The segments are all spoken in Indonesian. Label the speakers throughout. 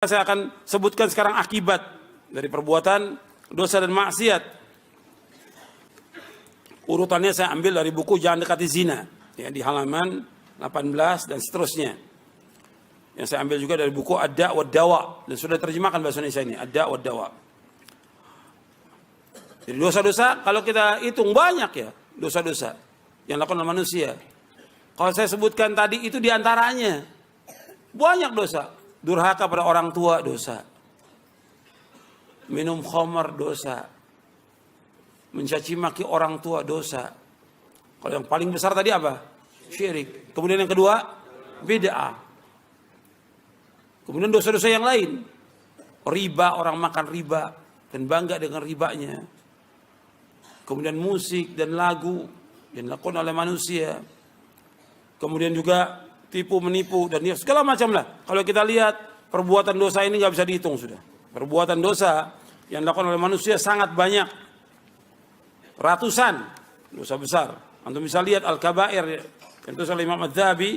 Speaker 1: Saya akan sebutkan sekarang akibat dari perbuatan dosa dan maksiat. Urutannya saya ambil dari buku Jangan Dekati Zina, ya, di halaman 18 dan seterusnya. Yang saya ambil juga dari buku Ad-Da' wa Dawa, dan sudah terjemahkan bahasa Indonesia ini, Ad-Da' wa Dawa. Jadi dosa-dosa kalau kita hitung banyak ya, dosa-dosa yang dilakukan oleh manusia. Kalau saya sebutkan tadi itu diantaranya banyak dosa. Durhaka pada orang tua dosa. Minum khamar dosa. Mencaci maki orang tua dosa. Kalau yang paling besar tadi apa? Syirik. Kemudian yang kedua, bid'ah. Kemudian dosa-dosa yang lain. Riba, orang makan riba dan bangga dengan ribanya. Kemudian musik dan lagu yang dilakukan oleh manusia. Kemudian juga tipu menipu dan segala macam lah. Kalau kita lihat perbuatan dosa ini nggak bisa dihitung sudah. Perbuatan dosa yang dilakukan oleh manusia sangat banyak, ratusan dosa besar. Antum bisa lihat Al-Kabair yang itu oleh Imam Adz-Dzahabi,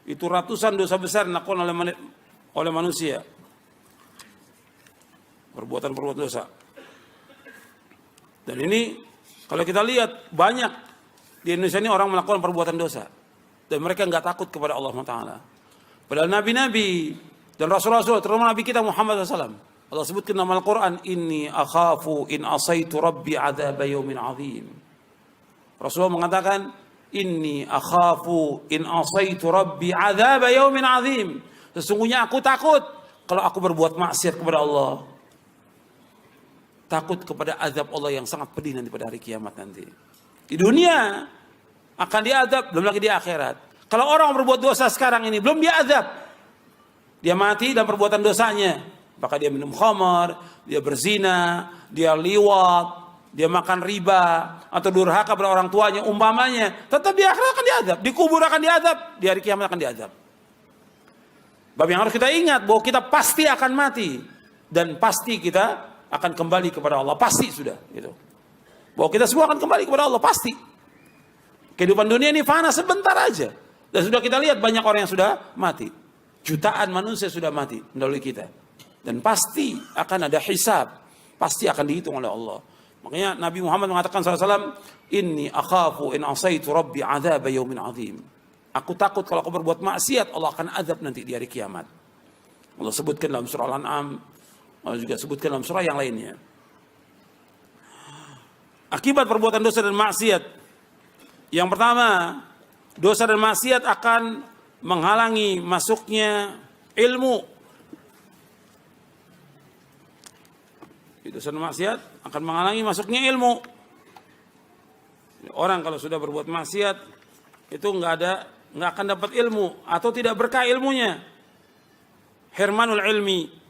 Speaker 1: itu ratusan dosa besar yang dilakukan oleh manusia. Perbuatan-perbuatan dosa. Dan ini kalau kita lihat banyak di Indonesia ini orang melakukan perbuatan dosa. Dan mereka nggak takut kepada Allah Taala. Padahal nabi-nabi dan rasul-rasul, terutama nabi kita Muhammad SAW, Allah sebutkan dalam Al-Quran, Inni akhafu in asaitu rabbi adzab yaumin azim. Rasulullah mengatakan, Inni akhafu in asaitu rabbi adzab yaumin azim. Sesungguhnya aku takut kalau aku berbuat maksiat kepada Allah. Takut kepada azab Allah yang sangat pedih nanti pada hari kiamat nanti. Di dunia akan diazab, belum lagi di akhirat. Kalau orang berbuat dosa sekarang ini, belum diazab. Dia mati dalam perbuatan dosanya. Maka dia minum khamar, dia berzina, dia liwat, dia makan riba, atau durhaka pada orang tuanya, umpamanya. Tetap di akhirat akan diazab. Di kubur akan diazab, di hari kiamat akan diazab. Bab yang harus kita ingat, bahwa kita pasti akan mati. Dan pasti kita akan kembali kepada Allah. Pasti sudah. Gitu. Bahwa kita semua akan kembali kepada Allah, pasti. Kehidupan dunia ini fana sebentar aja. Dan sudah kita lihat banyak orang yang sudah mati. Jutaan manusia sudah mati mendahului kita. Dan pasti akan ada hisab. Pasti akan dihitung oleh Allah. Makanya Nabi Muhammad mengatakan SAW, Inni akhafu in asaitu rabbi adzab yaumin azim. Aku takut kalau aku berbuat maksiat, Allah akan azab nanti di hari kiamat. Allah sebutkan dalam surah Al-An'am. Allah juga sebutkan dalam surah yang lainnya. Akibat perbuatan dosa dan maksiat. Yang pertama, dosa dan maksiat akan menghalangi masuknya ilmu. Dosa dan maksiat akan menghalangi masuknya ilmu. Orang kalau sudah berbuat maksiat itu nggak akan dapat ilmu atau tidak berkah ilmunya. Hirmanul ilmi.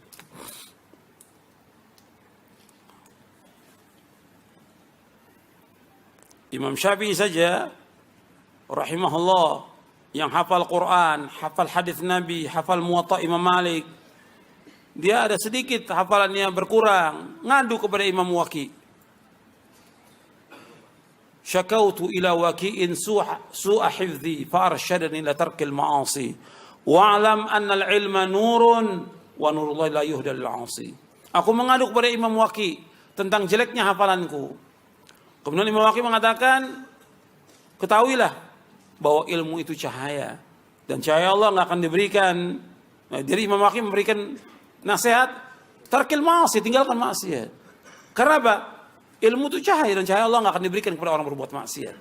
Speaker 1: Imam Syafi'i saja rahimahullah yang hafal Quran, hafal hadis Nabi, hafal Muwatta Imam Malik, dia ada sedikit hafalannya berkurang, ngadu kepada Imam Waqi. Syakautu ila waqi'in su'a hifdzi fa arsyadani ila tarkil ma'asi wa'lam anna al-ilma nurun wa nurullahi la yuhda lil 'asi. Aku mengadu kepada Imam Waqi tentang jeleknya hafalanku. Kemudian Imam Waqi mengatakan, ketahuilah bahwa ilmu itu cahaya. Dan cahaya Allah nggak akan diberikan. Nah, jadi Imam Waqi memberikan nasihat, tarkil ma'asi, tinggalkan maksiat. Karena apa? Ilmu itu cahaya dan cahaya Allah nggak akan diberikan kepada orang berbuat maksiat.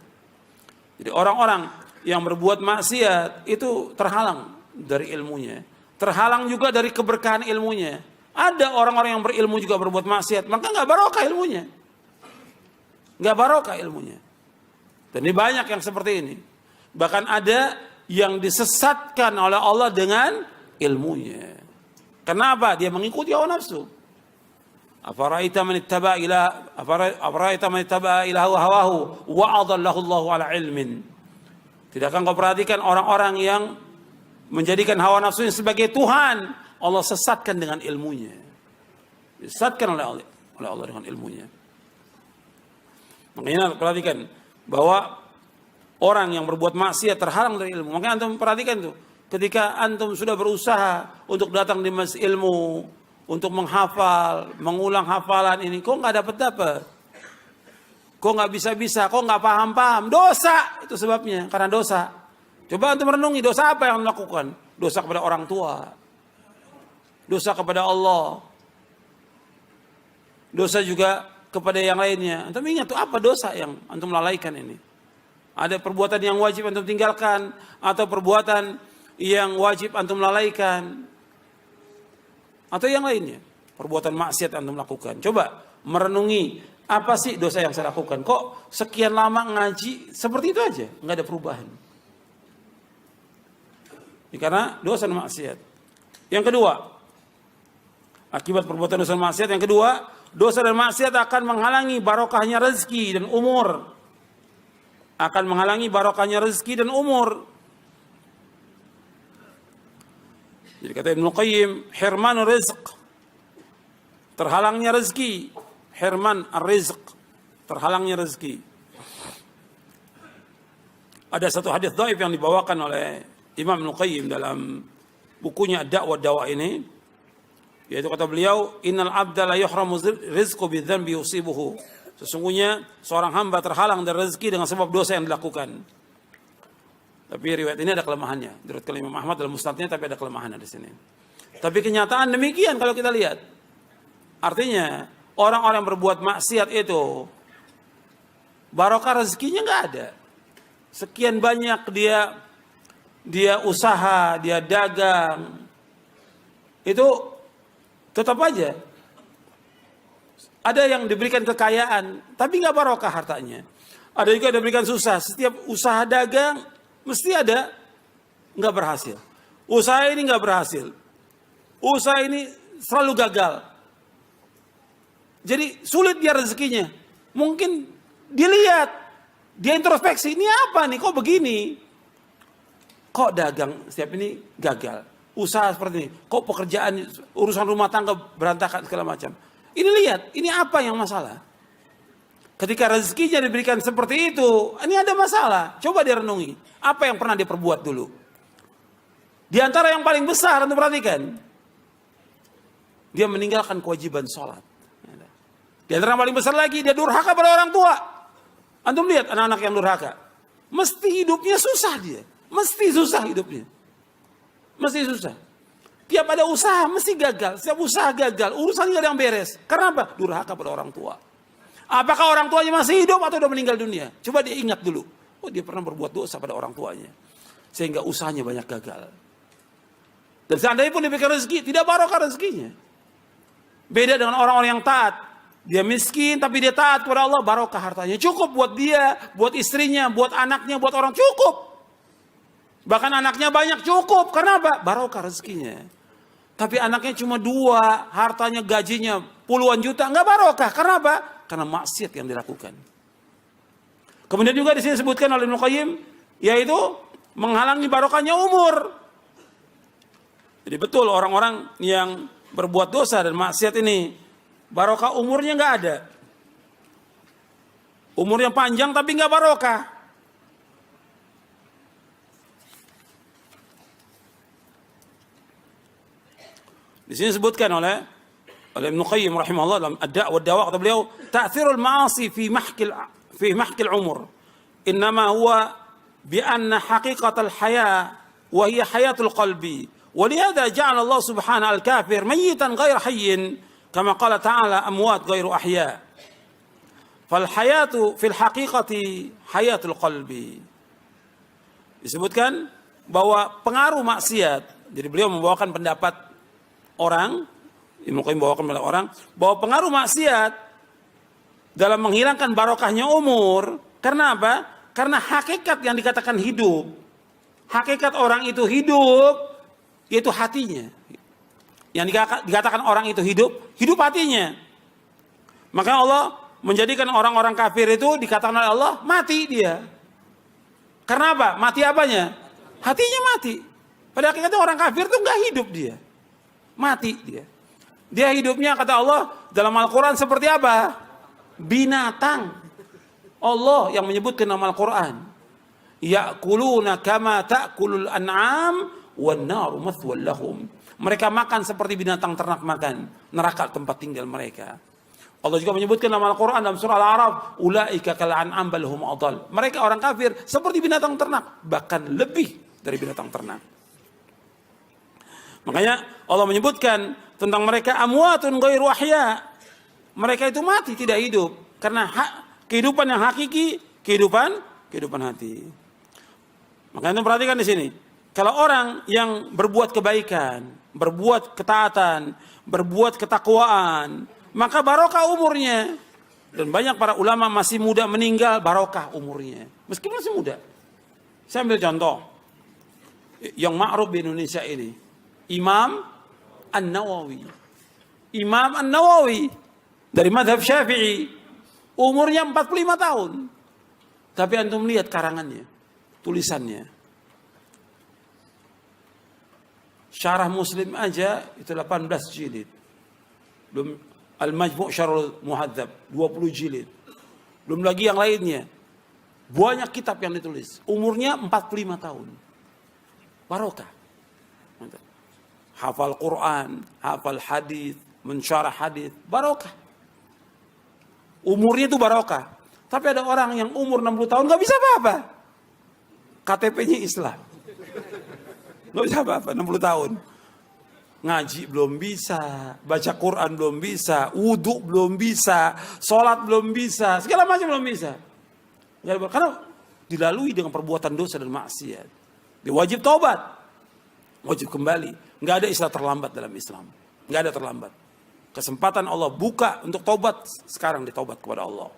Speaker 1: Jadi orang-orang yang berbuat maksiat itu terhalang dari ilmunya. Terhalang juga dari keberkahan ilmunya. Ada orang-orang yang berilmu juga berbuat maksiat, maka nggak barokah ilmunya. Nggak barokah ilmunya. Dan ini banyak yang seperti ini. Bahkan ada yang disesatkan oleh Allah dengan ilmunya. Kenapa? Dia mengikuti hawa nafsu. Afaraita man ittaba ilaha hawahu wa adallahu Allahu ala ilmin. Tidakkah kau perhatikan orang-orang yang menjadikan hawa nafsunya sebagai Tuhan, Allah sesatkan dengan ilmunya. Disesatkan oleh Allah dengan ilmunya. Makanya perhatikan bahwa orang yang berbuat maksiat terhalang dari ilmu. Makanya antum perhatikan tuh, ketika antum sudah berusaha untuk datang di majelis ilmu, untuk menghafal, mengulang hafalan ini, kok nggak dapat? Kok nggak bisa-bisa? Kok nggak paham-paham? Dosa itu sebabnya, karena dosa. Coba antum renungi dosa apa yang melakukan? Dosa kepada orang tua, dosa kepada Allah, dosa juga kepada yang lainnya. Antum ingat tuh apa dosa yang antum lalaikan ini? Ada perbuatan yang wajib antum tinggalkan atau perbuatan yang wajib antum lalaikan atau yang lainnya, perbuatan maksiat antum lakukan. Coba merenungi, apa sih dosa yang saya lakukan? Kok sekian lama ngaji seperti itu aja, nggak ada perubahan? Ini karena dosa dan maksiat. Yang kedua, akibat perbuatan dosa dan maksiat, yang kedua, dosa dan maksiat akan menghalangi barokahnya rezeki dan umur. Akan menghalangi barokahnya rezeki dan umur. Jadi kata Ibnu Qayyim, hirman rizq, terhalangnya rezeki. Hirman ar-rizq, terhalangnya rezeki. Ada satu hadis dhaif yang dibawakan oleh Imam Ibnu Qayyim dalam bukunya Ad-Da'wa Dawa ini, yaitu kata beliau, innal abda la yuhramu rizqu bidzanbi yusibuhu. Sesungguhnya seorang hamba terhalang dari rezeki dengan sebab dosa yang dilakukan. Tapi riwayat ini ada kelemahannya. Diriwayatkan Imam Ahmad dalam musnadnya, tapi ada kelemahan di sini. Tapi kenyataan demikian kalau kita lihat. Artinya orang-orang yang berbuat maksiat itu barokah rezekinya nggak ada. Sekian banyak dia usaha, dia dagang, itu tetap aja ada yang diberikan kekayaan, tapi nggak barokah hartanya. Ada juga yang diberikan susah. Setiap usaha dagang mesti ada nggak berhasil. Usaha ini nggak berhasil. Usaha ini selalu gagal. Jadi sulit dia rezekinya. Mungkin dilihat, dia introspeksi, ini apa nih? Kok begini? Kok dagang setiap ini gagal? Usaha seperti ini. Kok pekerjaan, urusan rumah tangga berantakan segala macam. Ini lihat, ini apa yang masalah? Ketika rezekinya diberikan seperti itu, ini ada masalah. Coba dia renungi, apa yang pernah dia perbuat dulu? Di antara yang paling besar, untuk perhatikan, dia meninggalkan kewajiban sholat. Di antara yang paling besar lagi, dia durhaka pada orang tua. Antum lihat anak-anak yang durhaka, mesti hidupnya susah dia, mesti susah hidupnya, mesti susah. Tiap ada usaha mesti gagal, setiap usaha gagal, urusan nggak ada yang beres. Karena apa? Durhaka pada orang tua. Apakah orang tuanya masih hidup atau sudah meninggal dunia? Coba dia ingat dulu. Oh, dia pernah berbuat dosa pada orang tuanya, sehingga usahanya banyak gagal. Dan seandainya pun diberikan rezeki, tidak barokah rezekinya. Beda dengan orang-orang yang taat. Dia miskin tapi dia taat kepada Allah, barokah hartanya. Cukup buat dia, buat istrinya, buat anaknya, buat orang, cukup. Bahkan anaknya banyak, cukup. Karena apa? Barokah rezekinya. Tapi anaknya cuma 2, hartanya gajinya puluhan juta, nggak barokah. Karena apa? Karena maksiat yang dilakukan. Kemudian juga di sini disebutkan oleh Ibnu Qayyim, yaitu menghalangi barokahnya umur. Jadi betul orang-orang yang berbuat dosa dan maksiat ini, barokah umurnya nggak ada. Umurnya panjang tapi nggak barokah. Di sini disebutkan oleh Ibnu Qayyim rahimahullah dalam Ad-Da'wa Dawa, kata beliau, ta'thirul ma'asi fi mahkil umur. Innama huwa bi anna haqiqatal haya wa hiya hayatul qalbi. Wa lihadza ja'ala Allah subhanahu al-kafir mayyitan ghayra hayyin kama qala ta'ala amwat ghairu ahya. Fal hayatu fil haqiqati hayatul qalbi. Disebutkan bahwa pengaruh maksiat, jadi beliau membawakan pendapat orang, Ibnu Qayyim membawakan pendapat orang, bahwa pengaruh maksiat dalam menghilangkan barokahnya umur, karena apa? Karena hakikat yang dikatakan hidup, hakikat orang itu hidup, yaitu hatinya. Yang dikatakan orang itu hidup, hidup hatinya. Maka Allah menjadikan orang-orang kafir itu dikatakan oleh Allah, mati dia. Karena apa? Mati apanya? Hatinya mati. Pada hakikatnya orang kafir itu nggak hidup dia. Mati dia. Dia hidupnya, kata Allah dalam Al-Quran, seperti apa? Binatang. Allah yang menyebutkan nama Al-Quran. Ya'kuluna kama ta'kulul an'am wan naru mathwal lahum. Mereka makan seperti binatang ternak makan, neraka tempat tinggal mereka. Allah juga menyebutkan dalam Al-Quran dalam surah Al-A'raf, ulaika kal an'am bal hum adall. Mereka orang kafir seperti binatang ternak, bahkan lebih dari binatang ternak. Makanya Allah menyebutkan tentang mereka amwatun ghairu ahya. Mereka itu mati, tidak hidup, karena kehidupan yang hakiki, kehidupan hati. Makanya perhatikan di sini, kalau orang yang berbuat kebaikan, berbuat ketaatan, berbuat ketakwaan, maka barokah umurnya. Dan banyak para ulama masih muda meninggal, barokah umurnya. Meskipun masih muda. Saya ambil contoh. Yang ma'ruf di Indonesia ini. Imam An-Nawawi. Imam An-Nawawi. Dari madhab Syafi'i. Umurnya 45 tahun. Tapi antum lihat karangannya. Tulisannya. Syarah Muslim aja itu 18 jilid. Belum Al-Majmu' Syarhul Muhadzab 20 jilid. Belum lagi yang lainnya. Banyak kitab yang ditulis. Umurnya 45 tahun. Barokah. Hafal Quran, hafal hadis, mensyarah hadis, barokah. Umurnya itu barokah. Tapi ada orang yang umur 60 tahun gak bisa apa-apa. KTP-nya Islam. Gak bisa apa-apa 60 tahun. Ngaji belum bisa, baca Quran belum bisa, wudhu belum bisa, sholat belum bisa, segala macam belum bisa. Karena dilalui dengan perbuatan dosa dan maksiat. Dia wajib taubat, wajib kembali. Nggak ada istilah terlambat dalam Islam, nggak ada terlambat. Kesempatan Allah buka untuk taubat, sekarang ditaubat kepada Allah.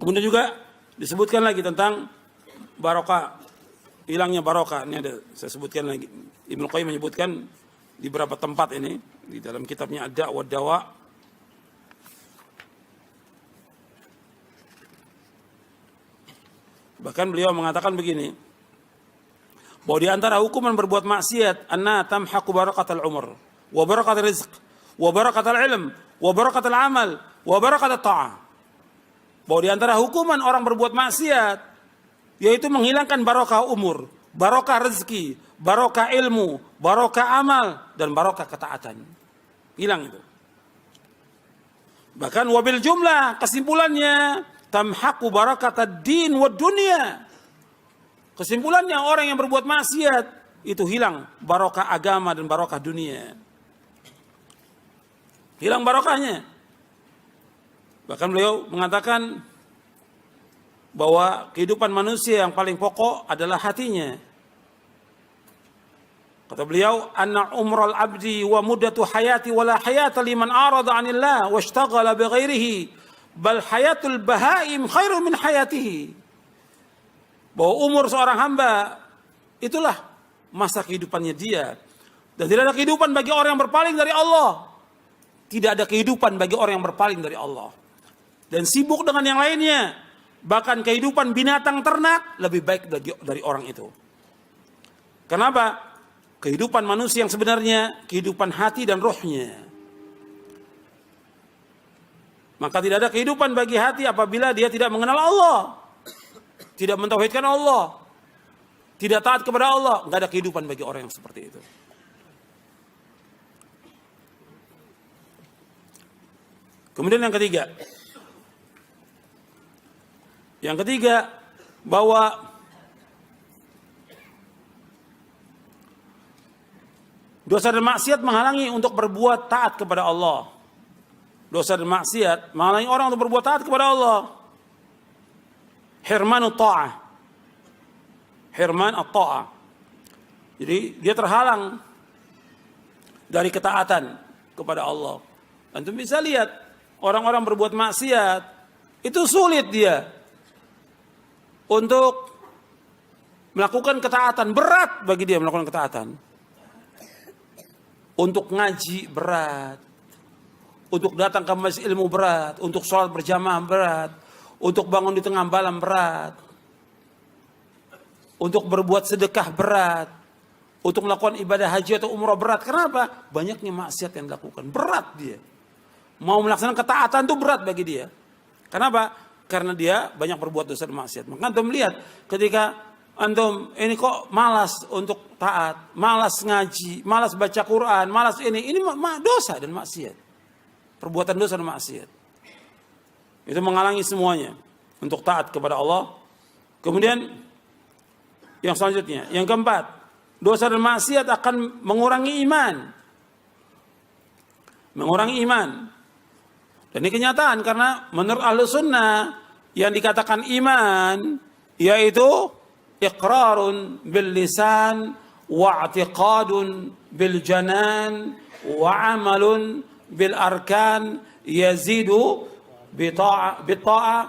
Speaker 1: Kemudian juga disebutkan lagi tentang barokah, hilangnya barokah. Ini ada saya sebutkan lagi. Ibnu Qayyim menyebutkan di beberapa tempat ini di dalam kitabnya Ad-Da' wa Dawa. Bahkan beliau mengatakan begini, bahwa di antara hukuman berbuat maksiat anna tamhaqu barakatal umur wa barakatal rizq wa barakatal ilm wa barakatal amal wa barakatal ta'ah. Bahwa di antara hukuman orang berbuat maksiat yaitu menghilangkan barokah umur, barokah rezeki, barokah ilmu, barokah amal, dan barokah ketaatan. Hilang itu. Bahkan wabil jumlah, kesimpulannya, tamhaqu barakatad din wad dunya. Kesimpulannya orang yang berbuat maksiat, itu hilang barokah agama dan barokah dunia. Hilang barokahnya. Bahkan beliau mengatakan bahwa kehidupan manusia yang paling pokok adalah hatinya. Kata beliau, anna umral abdi wa muddatu hayati wala hayata liman arada 'anillah washtaghala bighairihi bal hayatul bahaim khairu min hayatihi. Bahwa umur seorang hamba itulah masa kehidupannya dia. Dan tidak ada kehidupan bagi orang yang berpaling dari Allah. Tidak ada kehidupan bagi orang yang berpaling dari Allah. Dan sibuk dengan yang lainnya. Bahkan kehidupan binatang ternak lebih baik dari orang itu. Kenapa? Kehidupan manusia yang sebenarnya kehidupan hati dan rohnya. Maka tidak ada kehidupan bagi hati apabila dia tidak mengenal Allah. Tidak mentauhidkan Allah. Tidak taat kepada Allah. Tidak ada kehidupan bagi orang yang seperti itu. Kemudian yang ketiga. Yang ketiga, bahwa dosa dan maksiat menghalangi untuk berbuat taat kepada Allah. Dosa dan maksiat menghalangi orang untuk berbuat taat kepada Allah. Hirmanut ta'ah. Hirman at-ta'ah. Jadi dia terhalang dari ketaatan kepada Allah. Antum bisa lihat orang-orang berbuat maksiat itu sulit dia untuk melakukan ketaatan, berat bagi dia melakukan ketaatan. Untuk ngaji berat, untuk datang ke majelis ilmu berat, untuk sholat berjamaah berat, untuk bangun di tengah malam berat, untuk berbuat sedekah berat, untuk melakukan ibadah haji atau umrah berat. Kenapa? Banyaknya maksiat yang dilakukan, berat dia. Mau melaksanakan ketaatan itu berat bagi dia. Kenapa? Karena dia banyak berbuat dosa dan maksiat. Maka kita melihat ketika antum ini kok malas untuk taat, malas ngaji, malas baca Quran, malas ini dosa dan maksiat. Perbuatan dosa dan maksiat. Itu menghalangi semuanya untuk taat kepada Allah. Kemudian yang selanjutnya, yang keempat, dosa dan maksiat akan mengurangi iman. Mengurangi iman. Dan ini kenyataan karena menurut Ahlus Sunnah yang dikatakan iman yaitu iqrarun bil lisan wa i'tiqadun bil janan wa amalun bil arkan yazidu bi ta'ah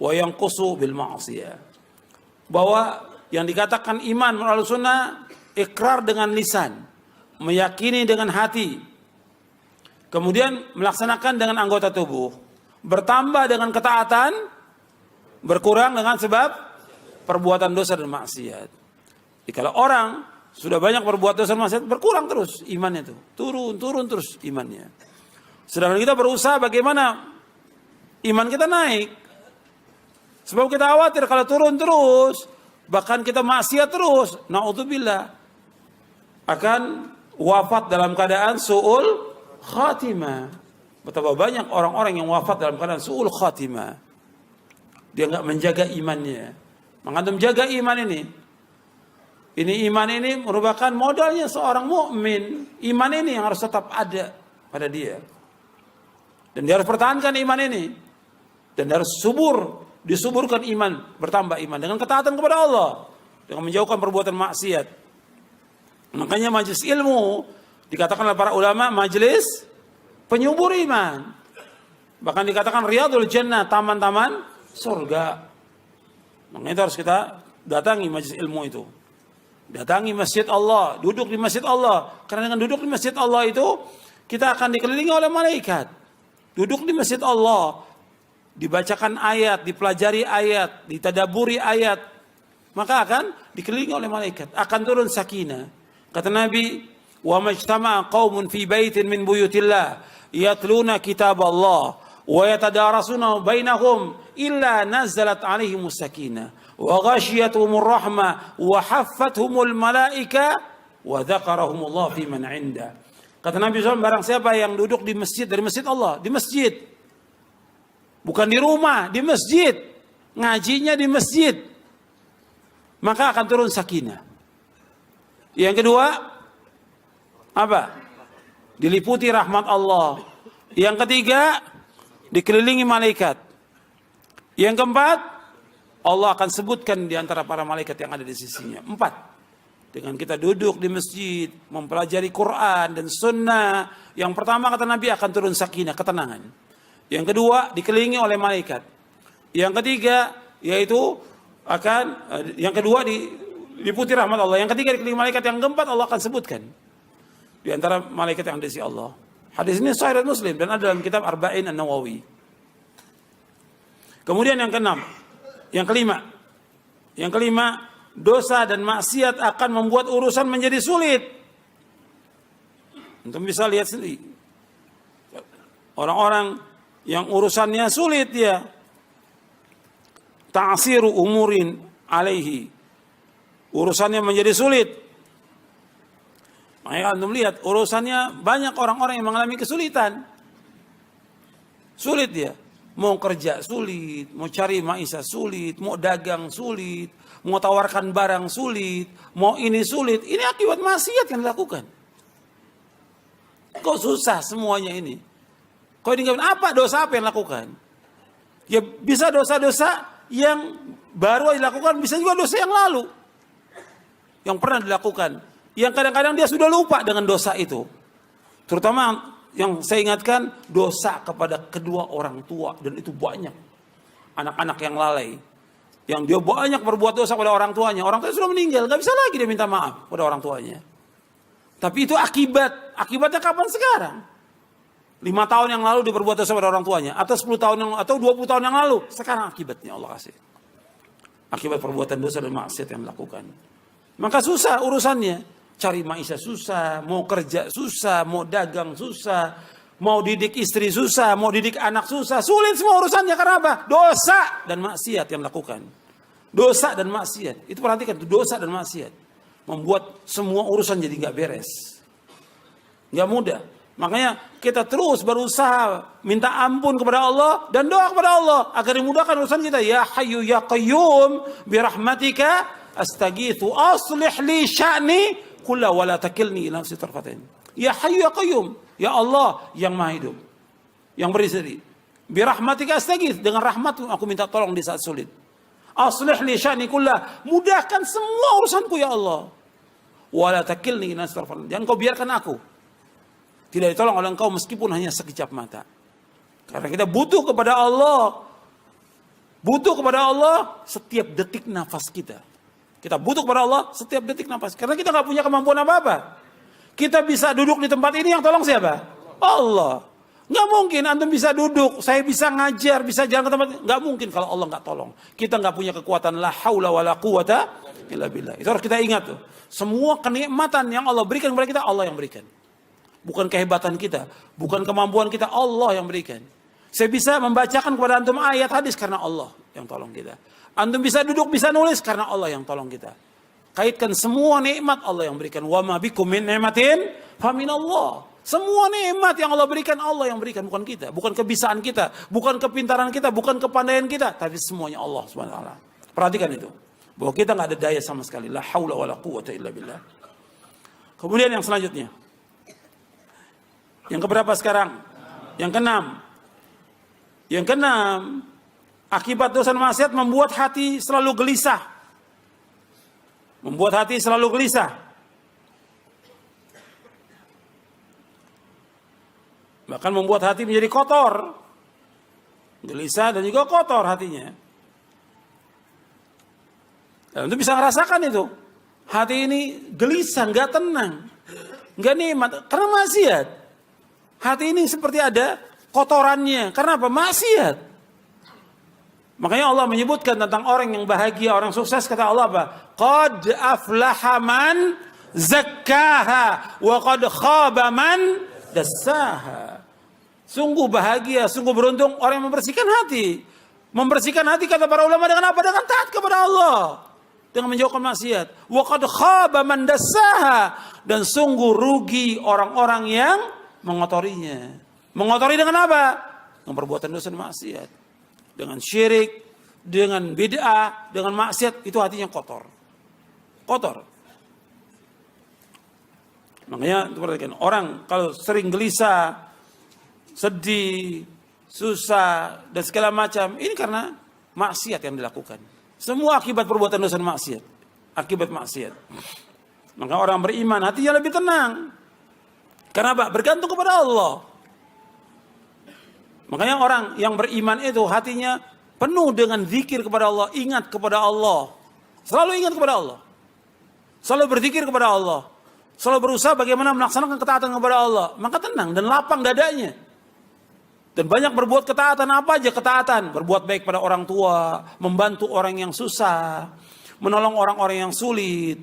Speaker 1: wa yanqusu bil ma'siyah. Bahwa yang dikatakan iman menurut Ahlus Sunnah ikrar dengan lisan, meyakini dengan hati, kemudian melaksanakan dengan anggota tubuh, bertambah dengan ketaatan, berkurang dengan sebab perbuatan dosa dan maksiat. Jadi kalau orang sudah banyak berbuat dosa dan maksiat, berkurang terus imannya itu, turun terus imannya. Sedangkan kita berusaha bagaimana iman kita naik. Sebab kita khawatir kalau turun terus, bahkan kita maksiat terus, naudzubillah, akan wafat dalam keadaan su'ul khatimah. Betapa banyak orang-orang yang wafat dalam keadaan su'ul khatimah. Dia enggak menjaga imannya. Mengantum jaga iman ini. Iman ini merupakan modalnya seorang mukmin. Iman ini yang harus tetap ada pada dia. Dan dia harus pertahankan iman ini. Dan dia harus disuburkan iman, bertambah iman dengan ketaatan kepada Allah, dengan menjauhkan perbuatan maksiat. Makanya majelis ilmu dikatakan oleh para ulama majelis penyubur iman. Bahkan dikatakan riyadul jannah, taman-taman surga. Makanya itu harus kita datangi majelis ilmu itu. Datangi masjid Allah, duduk di masjid Allah. Karena dengan duduk di masjid Allah itu kita akan dikelilingi oleh malaikat. Duduk di masjid Allah, dibacakan ayat, dipelajari ayat, ditadaburi ayat, maka akan dikelilingi oleh malaikat, akan turun sakinah. Kata Nabi, wa majtama'a qaumun fi baitin min buyutillah yatluna kitab Allah wa yatadarasuna bainahum illa nazalat alaihimus sakinah wa ghashiyatuhumur rahmah wa haffathumul malaika wa dzakarahumullah fi man 'inda. Kata Nabi SAW, barang siapa yang duduk di masjid, dari masjid Allah, di masjid, bukan di rumah, di masjid, ngajinya di masjid, maka akan turun sakinah. Yang kedua, apa? Diliputi rahmat Allah. Yang ketiga, dikelilingi malaikat. Yang keempat, Allah akan sebutkan di antara para malaikat yang ada di sisinya. 4. Dengan kita duduk di masjid, mempelajari Quran dan sunnah, yang pertama kata Nabi akan turun sakinah, ketenangan. Yang kedua, dikelilingi oleh malaikat. Yang ketiga, yaitu yang kedua diliputi rahmat Allah. Yang ketiga, dikelilingi malaikat. Yang keempat, Allah akan sebutkan di antara malaikat yang ada di sisi Allah. Hadis ini sahih Muslim dan ada dalam kitab Arba'in An-Nawawi. Kemudian yang keenam, yang kelima, dosa dan maksiat akan membuat urusan menjadi sulit. Untuk bisa lihat sendiri, orang-orang yang urusannya sulit ya, ta'siru umurin alaihi, urusannya menjadi sulit. Makanya antum lihat urusannya banyak orang-orang yang mengalami kesulitan. Sulit dia, mau kerja sulit, mau cari maisha sulit, mau dagang sulit, mau tawarkan barang sulit, mau ini sulit. Ini akibat maksiat yang dilakukan. Kok susah semuanya ini? Kok ini apa dosa apa yang dilakukan? Ya bisa dosa-dosa yang baru dilakukan, bisa juga dosa yang lalu yang pernah dilakukan, yang kadang-kadang dia sudah lupa dengan dosa itu. Terutama yang saya ingatkan, dosa kepada kedua orang tua, dan itu banyak anak-anak yang lalai, yang dia banyak berbuat dosa pada orang tuanya. Orang tuanya sudah meninggal, gak bisa lagi dia minta maaf pada orang tuanya. Tapi itu akibatnya kapan sekarang? 5 tahun yang lalu dia berbuat dosa pada orang tuanya, atau 10 tahun atau 20 tahun yang lalu. Sekarang akibatnya Allah kasih. Akibat perbuatan dosa dan maksiat yang dilakukan. Maka susah urusannya. Cari maisha susah, mau kerja susah, mau dagang susah, mau didik istri susah, mau didik anak susah. Sulit semua urusannya karena apa? Dosa dan maksiat yang dilakukan. Dosa dan maksiat. Itu perhatikan, itu dosa dan maksiat. Membuat semua urusan jadi nggak beres. Nggak mudah. Makanya kita terus berusaha minta ampun kepada Allah dan doa kepada Allah agar dimudahkan urusan kita. Ya Hayyu ya Qayyum birahmatika astaghitsu aslih li sya'ni kullahu wa la takilni ila nafsi tarfatain. Ya Hayyu ya Qayyum, ya Allah yang Maha Hidup, yang berseri. Birahmatika astaghits, dengan rahmat aku minta tolong di saat sulit. Aslih li sya'ni kullahu, mudahkan semua urusanku ya Allah. Wa la takilni ila nafsi tarfatain. Jangan kau biarkan aku tidak ditolong oleh engkau meskipun hanya sekejap mata. Karena kita butuh kepada Allah. Butuh kepada Allah setiap detik nafas kita. Kita butuh kepada Allah setiap detik nafas. Karena kita nggak punya kemampuan apa-apa. Kita bisa duduk di tempat ini, yang tolong siapa? Allah. Nggak mungkin antum bisa duduk, saya bisa ngajar, bisa jalan ke tempat. Nggak mungkin kalau Allah nggak tolong. Kita nggak punya kekuatan la haula wala quwata illa billah. Itu harus kita ingat tuh. Semua kenikmatan yang Allah berikan kepada kita, Allah yang berikan. Bukan kehebatan kita, bukan kemampuan kita, Allah yang berikan. Saya bisa membacakan kepada antum ayat hadis karena Allah yang tolong kita. Antum bisa duduk, bisa nulis karena Allah yang tolong kita. Kaitkan semua nikmat Allah yang berikan. Wa ma bikum min ni'matin faminallah. Semua nikmat yang Allah berikan, Allah yang berikan, bukan kita, bukan kebisaan kita, bukan kepintaran kita, bukan kepandaian kita, tapi semuanya Allah Subhanahu wa taala. Perhatikan itu. Bahwa kita nggak ada daya sama sekali. La haula wala quwwata illa billah. Kemudian yang selanjutnya. Yang keberapa sekarang? Yang keenam. Yang keenam, akibat dosa dan maksiat membuat hati selalu gelisah. Membuat hati selalu gelisah. Bahkan membuat hati menjadi kotor. Gelisah dan juga kotor hatinya. Dan itu bisa merasakan itu. Hati ini gelisah, nggak tenang, nggak nikmat, karena maksiat. Hati ini seperti ada kotorannya. Karena apa? Maksiat. Makanya Allah menyebutkan tentang orang yang bahagia, orang sukses, kata Allah apa? Qad aflaha man zakkaha wa qad khaba man dassaha. Sungguh bahagia, sungguh beruntung orang yang membersihkan hati. Membersihkan hati kata para ulama dengan apa? Dengan taat kepada Allah. Dengan menjauhkan maksiat. Wa qad khaba man dassaha. Dan sungguh rugi orang-orang yang mengotorinya. Mengotori dengan apa? Dengan perbuatan dosa dan maksiat. Dengan syirik, dengan bid'ah, dengan maksiat, itu hatinya kotor. Kotor. Makanya perhatikan, orang kalau sering gelisah, sedih, susah, dan segala macam, ini karena maksiat yang dilakukan. Semua akibat perbuatan dosa dan maksiat. Akibat maksiat. Maka orang beriman hatinya lebih tenang. Kenapa? Bergantung kepada Allah. Makanya orang yang beriman itu hatinya penuh dengan zikir kepada Allah, ingat kepada Allah. Selalu ingat kepada Allah. Selalu berzikir kepada Allah. Selalu berusaha bagaimana melaksanakan ketaatan kepada Allah. Maka tenang dan lapang dadanya. Dan banyak berbuat ketaatan, apa aja ketaatan. Berbuat baik pada orang tua, membantu orang yang susah, menolong orang-orang yang sulit,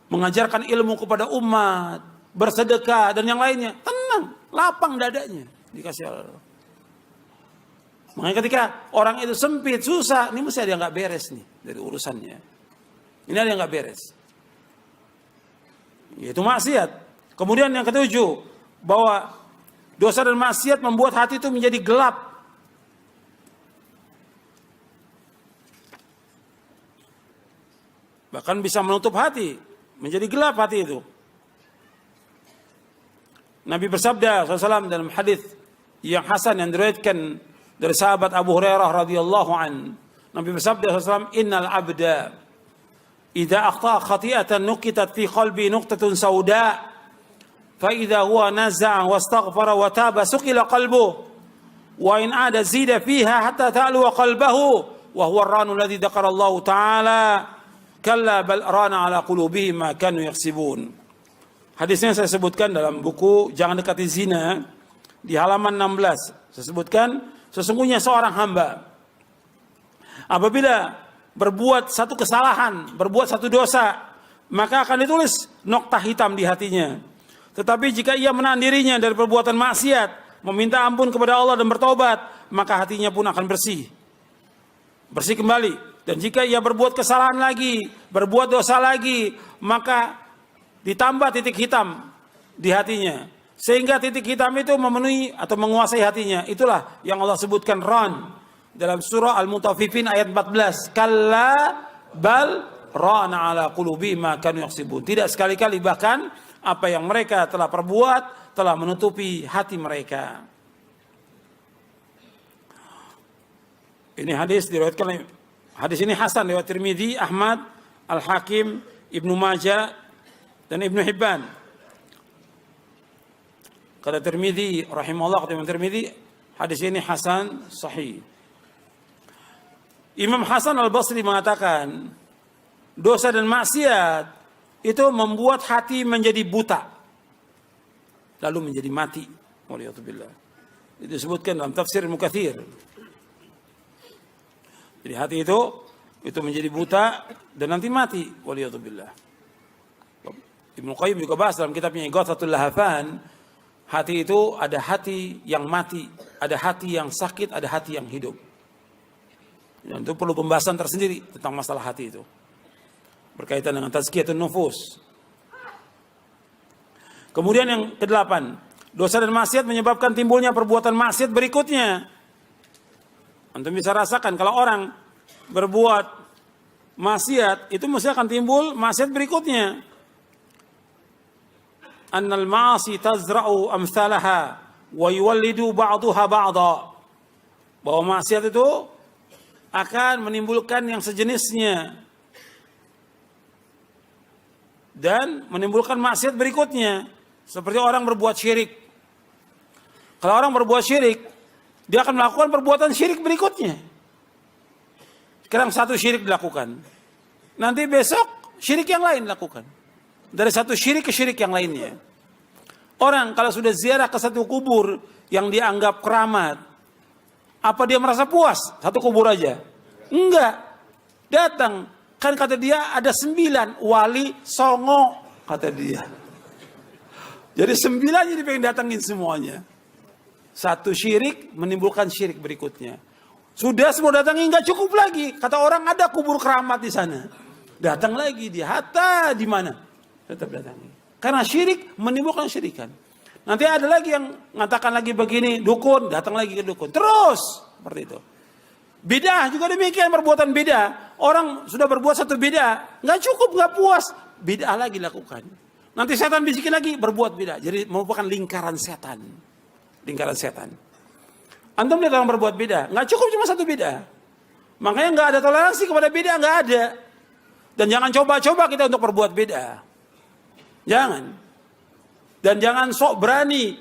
Speaker 1: mengajarkan ilmu kepada umat, bersedekah dan yang lainnya. Tenang, lapang dadanya. Dikasih Allah. Makanya ketika orang itu sempit, susah, ini mesti ada yang gak beres nih dari urusannya. Ini ada yang gak beres. Yaitu maksiat. Kemudian yang ketujuh, bahwa dosa dan maksiat membuat hati itu menjadi gelap. Bahkan bisa menutup hati, menjadi gelap hati itu. Nabi bersabda SAW dalam hadis yang hasan yang diriwayatkan dari sahabat Abu Hurairah radhiyallahu an. Nabi bersabda SAW, "Innal abda idza akhta khati'atan nuqitat fi qalbi nuqtatun sauda fa idza huwa naza'a wastaghfara wa taba suqila qalbuhu wa in ada zida fiha hatta ta'lu qalbahu wa huwa ar-ranu alladhi dzakara Allah ta'ala kalla bal rana ala qulubihim ma kanu yaksibun." Hadisnya saya sebutkan dalam buku Jangan Dekati Zina di halaman 16. Saya sebutkan, sesungguhnya seorang hamba apabila berbuat satu kesalahan, berbuat satu dosa, maka akan ditulis noktah hitam di hatinya. Tetapi jika ia menahan dirinya dari perbuatan maksiat, meminta ampun kepada Allah dan bertobat, maka hatinya pun akan bersih. Bersih kembali. Dan jika ia berbuat kesalahan lagi, berbuat dosa lagi, maka ditambah titik hitam di hatinya. Sehingga titik hitam itu memenuhi atau menguasai hatinya. Itulah yang Allah sebutkan ran dalam surah Al-Mutaffifin ayat 14. Kalla bal rana ala qulubi ma kanu yaksibun. Tidak sekali-kali, bahkan apa yang mereka telah perbuat telah menutupi hati mereka. Ini hadis diriwayatkan, hadis ini hasan riwayat Tirmidzi, Ahmad, Al-Hakim, Ibnu Majah dan Ibnu Hibban. Kata Tirmidzi rahimahullah, kata Imam Tirmidzi, hadis ini hasan sahih. Imam Hasan Al-Basri mengatakan, dosa dan maksiat itu membuat hati menjadi buta, lalu menjadi mati. Waliyatubillah. Itu disebutkan dalam tafsir Ibnu Katsir. Jadi hati itu menjadi buta dan nanti mati. Waliyatubillah. Ibnu Qayyim juga bahas dalam kitabnya Ighathatul Lahafan, hati itu ada hati yang mati, ada hati yang sakit, ada hati yang hidup. Dan itu perlu pembahasan tersendiri tentang masalah hati itu, berkaitan dengan tazkiyatun nufus. Kemudian yang ke-8, dosa dan maksiat menyebabkan timbulnya perbuatan maksiat berikutnya. Antum bisa rasakan kalau orang berbuat maksiat, itu mesti akan timbul maksiat berikutnya. Annal ma'asi tazra'u amsalaha wa yuwallidu ba'daha ba'dha. Bahwa maksiat itu akan menimbulkan yang sejenisnya dan menimbulkan maksiat berikutnya. Seperti orang berbuat syirik. Kalau orang berbuat syirik, dia akan melakukan perbuatan syirik berikutnya. Sekarang satu syirik dilakukan, nanti besok syirik yang lain dilakukan. Dari satu syirik ke syirik yang lainnya. Orang kalau sudah ziarah ke satu kubur yang dianggap keramat, apa dia merasa puas? Satu kubur aja? Enggak. Datang, kan kata dia ada 9 wali songo, kata dia. Jadi 9 jadi pengen datangin semuanya. Satu syirik menimbulkan syirik berikutnya. Sudah semua datangi, nggak cukup lagi. Kata orang ada kubur keramat di sana. Datang lagi dia, hatta di mana? Tetap datangi. Karena syirik menimbulkan syirikan. Nanti ada lagi yang mengatakan lagi begini, dukun, datang lagi ke dukun. Terus seperti itu. Bid'ah juga demikian, perbuatan bid'ah. Orang sudah berbuat satu bid'ah, nggak cukup, nggak puas, bid'ah lagi lakukan. Nanti setan bisikin lagi, berbuat bid'ah. Jadi merupakan lingkaran setan. Lingkaran setan. Antum lihat orang berbuat bid'ah, nggak cukup cuma satu bid'ah. Makanya nggak ada toleransi kepada bid'ah, nggak ada. Dan jangan coba-coba kita untuk berbuat bid'ah. Jangan. Dan jangan sok berani.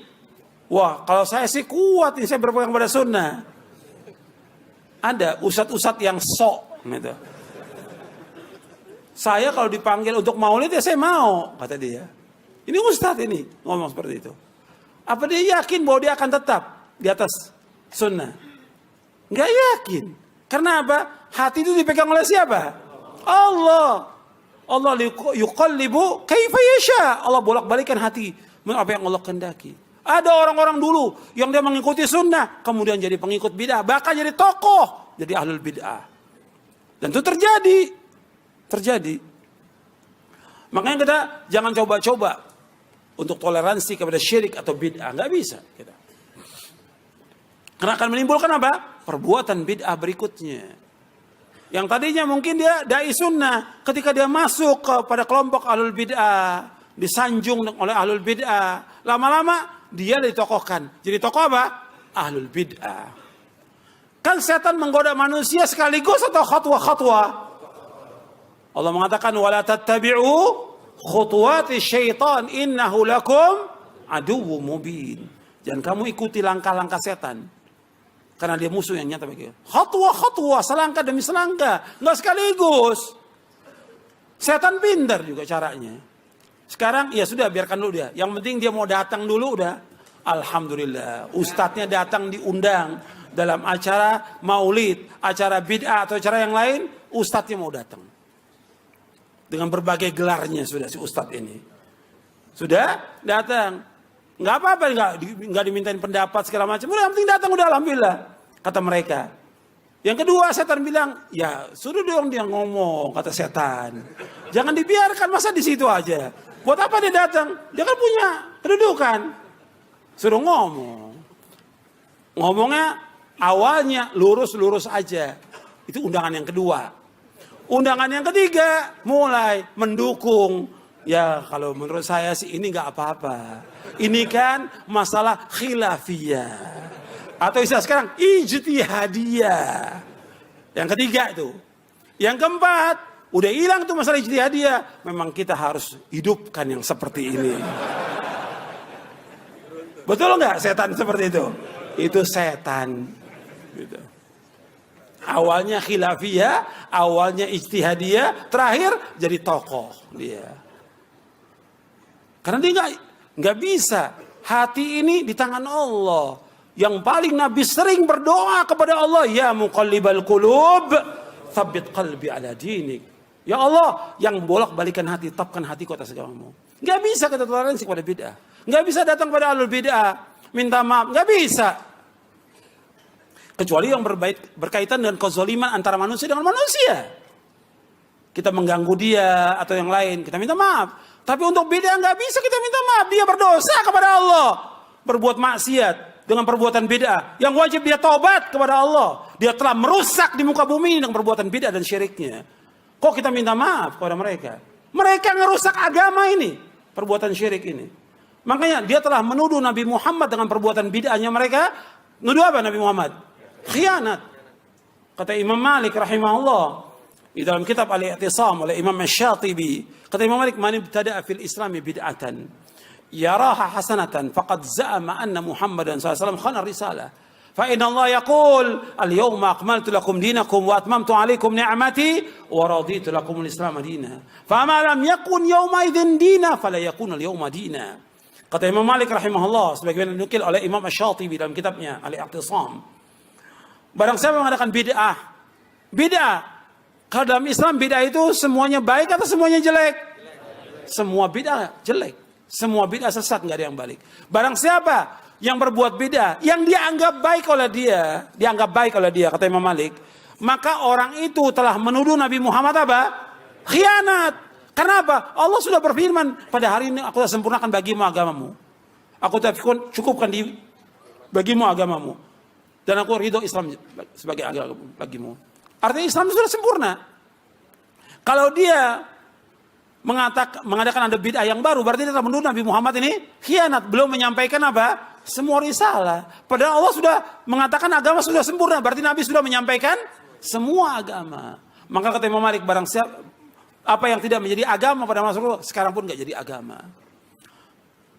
Speaker 1: Wah, kalau saya sih kuat, ini saya berpegang pada sunnah. Ada ustadz-ustadz yang sok gitu. Saya kalau dipanggil untuk maulid ya saya mau, kata dia. Ini ustadz ini ngomong seperti itu. Apa dia yakin bahwa dia akan tetap di atas sunnah? Nggak yakin. Karena apa? Hati itu dipegang oleh siapa? Allah. Allah yuqallibu kaifa yasha. Allah bolak-balikan hati apa yang Allah kehendaki. Ada orang-orang dulu yang dia mengikuti sunnah, kemudian jadi pengikut bid'ah, bahkan jadi tokoh, jadi ahlul bid'ah. Dan itu terjadi. Makanya kita jangan coba-coba untuk toleransi kepada syirik atau bid'ah, nggak bisa kita. Karena akan menimbulkan apa? Perbuatan bid'ah berikutnya. Yang tadinya mungkin dia dai sunnah, ketika dia masuk kepada kelompok ahlul bid'ah, disanjung oleh ahlul bid'ah, lama-lama dia ditokohkan. Jadi tokoh apa? Ahlul bid'ah. Kan setan menggoda manusia sekaligus atau khatwa-khatwa? Allah mengatakan wala tattabi'u khutuwati syaitan innahu lakum aduwwum mubin. Jangan kamu ikuti langkah-langkah setan. Karena dia musuh yang nyata bagi kita. Khatwa-khatwa, selangkah demi selangkah, enggak sekaligus. Setan pintar juga caranya. Sekarang ya sudah, biarkan dulu dia. Yang penting dia mau datang dulu udah. Alhamdulillah, ustadznya datang diundang dalam acara maulid, acara bid'ah atau acara yang lain, ustadznya mau datang. Dengan berbagai gelarnya sudah si ustadz ini. Sudah datang. Nggak apa-apa, nggak dimintain pendapat segala macam. Udah, yang penting datang udah, alhamdulillah, kata mereka. Yang kedua, setan bilang, ya suruh dong dia ngomong, kata setan. Jangan dibiarkan, masa di situ aja. Buat apa dia datang? Dia kan punya kedudukan. Suruh ngomong. Ngomongnya awalnya lurus-lurus aja. Itu undangan yang kedua. Undangan yang ketiga, mulai mendukung. Ya kalau menurut saya sih ini nggak apa-apa. Ini kan masalah khilafiyah. Atau istilah sekarang ijtihadiyah. Yang ketiga itu. Yang keempat, udah hilang tuh masalah ijtihadiyah. Memang kita harus hidupkan yang seperti ini. Betul nggak setan seperti itu? Itu setan. Gitu. Awalnya khilafiyah, awalnya ijtihadiyah, terakhir jadi tokoh dia. Karena dia nggak bisa. Hati ini di tangan Allah. Yang paling Nabi sering berdoa kepada Allah, ya muqallibal qulub, tsabbit qalbi ala dinik. Ya Allah, yang bolak-balikan hati, tetapkan hatiku atas agamamu. Enggak bisa kita toleransi kepada bid'ah. Enggak bisa datang pada ahlul bid'ah, minta maaf, enggak bisa. Kecuali yang berkaitan dengan kezaliman antara manusia dengan manusia. Kita mengganggu dia atau yang lain, kita minta maaf. Tapi untuk bid'ah enggak bisa kita minta maaf, dia berdosa kepada Allah. Berbuat maksiat dengan perbuatan bid'ah, yang wajib dia taubat kepada Allah. Dia telah merusak di muka bumi dengan perbuatan bid'ah dan syiriknya. Kok kita minta maaf kepada mereka? Mereka ngerusak agama ini, perbuatan syirik ini. Makanya dia telah menuduh Nabi Muhammad dengan perbuatan bid'ahnya mereka. Nuduh apa Nabi Muhammad? Khianat. Kata Imam Malik rahimahullah di dalam kitab Al-I'tisam oleh Imam Asy-Syatibi, kata Imam Malik, man ibtada'a fil Islami bid'atan yaraha hasanatan faqad za'ama anna Muhammadan sallallahu alaihi wasallam khana risalah. Fa inna Allah yaqul al-yawma akmaltu lakum dinakum wa atmamtu alaykum ni'mati wa raditu lakum al-islam dinan. Fa ma lam yakun yawma idzin dina fala yakun al-yawma dina. Kata Imam Malik rahimahullah, sebagaimana dinukil oleh Imam Asy-Syatibi dalam kitabnya Al-I'tisam. Barang siapa mengadakan bid'ah. Kalau dalam Islam bid'ah itu semuanya baik atau semuanya jelek? Semua bid'ah jelek. Semua bid'ah sesat, nggak ada yang balik. Barang siapa yang berbuat bid'ah, yang dianggap baik oleh dia, kata Imam Malik, maka orang itu telah menuduh Nabi Muhammad apa? Khianat. Karena apa? Allah sudah berfirman, pada hari ini aku telah sempurnakan bagimu agamamu. Aku telah cukupkan bagimu agamamu. Dan aku ridho Islam sebagai agama bagimu. Artinya Islam sudah sempurna. Kalau dia mengadakan ada bid'ah yang baru, berarti dia telah menuduh Nabi Muhammad ini khianat, belum menyampaikan apa? Semua risalah. Padahal Allah sudah mengatakan agama sudah sempurna, berarti Nabi sudah menyampaikan semua agama. Maka kata Imam Malik, barang siapa apa yang tidak menjadi agama pada masa lalu, sekarang pun nggak jadi agama.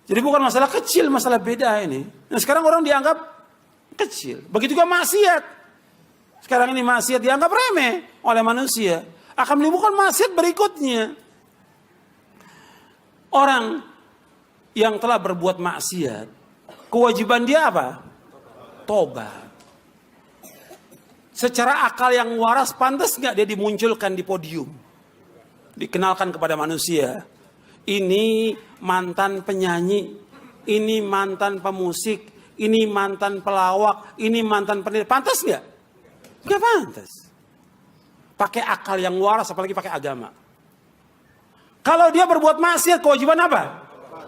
Speaker 1: Jadi bukan masalah kecil, masalah beda ini. Nah sekarang orang dianggap kecil. Begitu juga maksiat. Sekarang ini maksiat dianggap remeh oleh manusia. Akan menimbulkan maksiat berikutnya. Orang yang telah berbuat maksiat, kewajiban dia apa? Tobat. Secara akal yang waras, pantas nggak dia dimunculkan di podium, dikenalkan kepada manusia? Ini mantan penyanyi, ini mantan pemusik, ini mantan pelawak, ini mantan pendidik. Pantas nggak? Nggak pantas. Pakai akal yang waras, apalagi pakai agama. Kalau dia berbuat maksiat, kewajiban apa?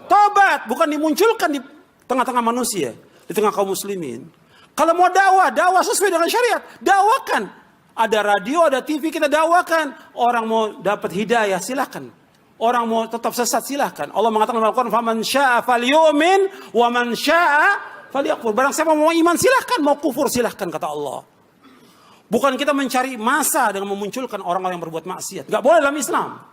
Speaker 1: Tobat, bukan dimunculkan di tengah-tengah manusia, di tengah kaum muslimin. Kalau mau dakwah sesuai dengan syariat, dakwakan. Ada radio, ada TV, kita dakwakan. Orang mau dapat hidayah, silakan. Orang mau tetap sesat, silakan. Allah mengatakan dalam Al-Quran, "Faman syaa'a falyu'min wa man syaa'a falyakfur." Barang siapa mau iman, silakan. Mau kufur, silakan, kata Allah. Bukan kita mencari masa dengan memunculkan orang-orang yang berbuat maksiat. Gak boleh dalam Islam.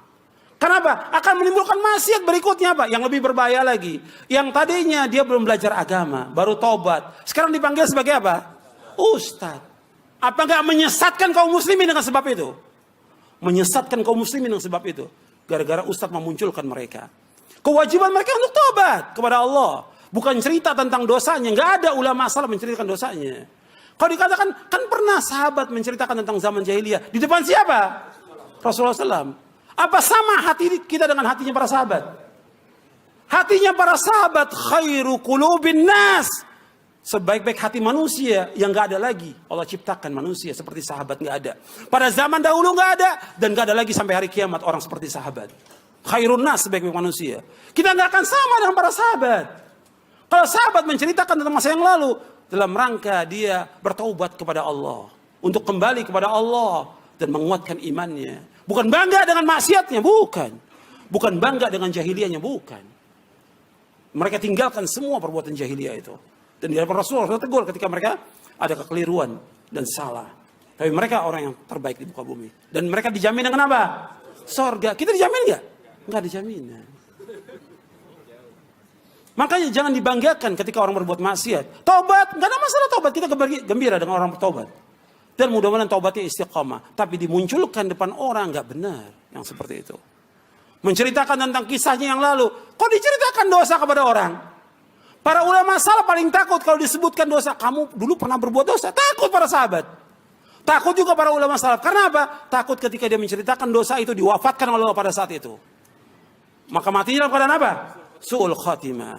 Speaker 1: Kenapa? Akan menimbulkan maksiat berikutnya apa? Yang lebih berbahaya lagi. Yang tadinya dia belum belajar agama, baru taubat. Sekarang dipanggil sebagai apa? Ustaz. Apa enggak menyesatkan kaum muslimin dengan sebab itu? Menyesatkan kaum muslimin dengan sebab itu. Gara-gara ustaz memunculkan mereka. Kewajiban mereka untuk taubat kepada Allah. Bukan cerita tentang dosanya. Enggak ada ulama salah menceritakan dosanya. Kalau dikatakan, kan pernah sahabat menceritakan tentang zaman jahiliyah. Di depan siapa? Rasulullah SAW. Apa sama hati kita dengan hatinya para sahabat? Hatinya para sahabat khairu qulubin nas. sebaik-baik hati manusia yang gak ada lagi. Allah ciptakan manusia seperti sahabat, gak ada. Pada zaman dahulu gak ada, dan gak ada lagi sampai hari kiamat orang seperti sahabat. Khairun nas, sebaik-baik manusia. Kita gak akan sama dengan para sahabat. Kalau sahabat menceritakan tentang masa yang lalu, dalam rangka dia bertaubat kepada Allah, untuk kembali kepada Allah dan menguatkan imannya. Bukan bangga dengan maksiatnya, bukan. Bukan bangga dengan jahiliyahnya, bukan. Mereka tinggalkan semua perbuatan jahiliyah itu. Dan di hadapan Rasulullah tegur ketika mereka ada kekeliruan dan salah. Tapi mereka orang yang terbaik di muka bumi. Dan mereka dijamin dengan apa? Sorga. Kita dijamin nggak? Nggak dijamin. Makanya jangan dibanggakan ketika orang berbuat maksiat. Taubat, nggak ada masalah taubat. Kita gembira dengan orang bertobat. Dan mudah-mudahan taubatnya istiqamah. Tapi dimunculkan depan orang nggak benar yang seperti itu. Menceritakan tentang kisahnya yang lalu. Kok diceritakan dosa kepada orang? Para ulama salaf paling takut kalau disebutkan dosa. Kamu dulu pernah berbuat dosa. Takut para sahabat. Takut juga para ulama salaf. Karena apa? Takut ketika dia menceritakan dosa itu diwafatkan oleh Allah pada saat itu. Maka matinya dalam keadaan apa? Su'ul khatimah.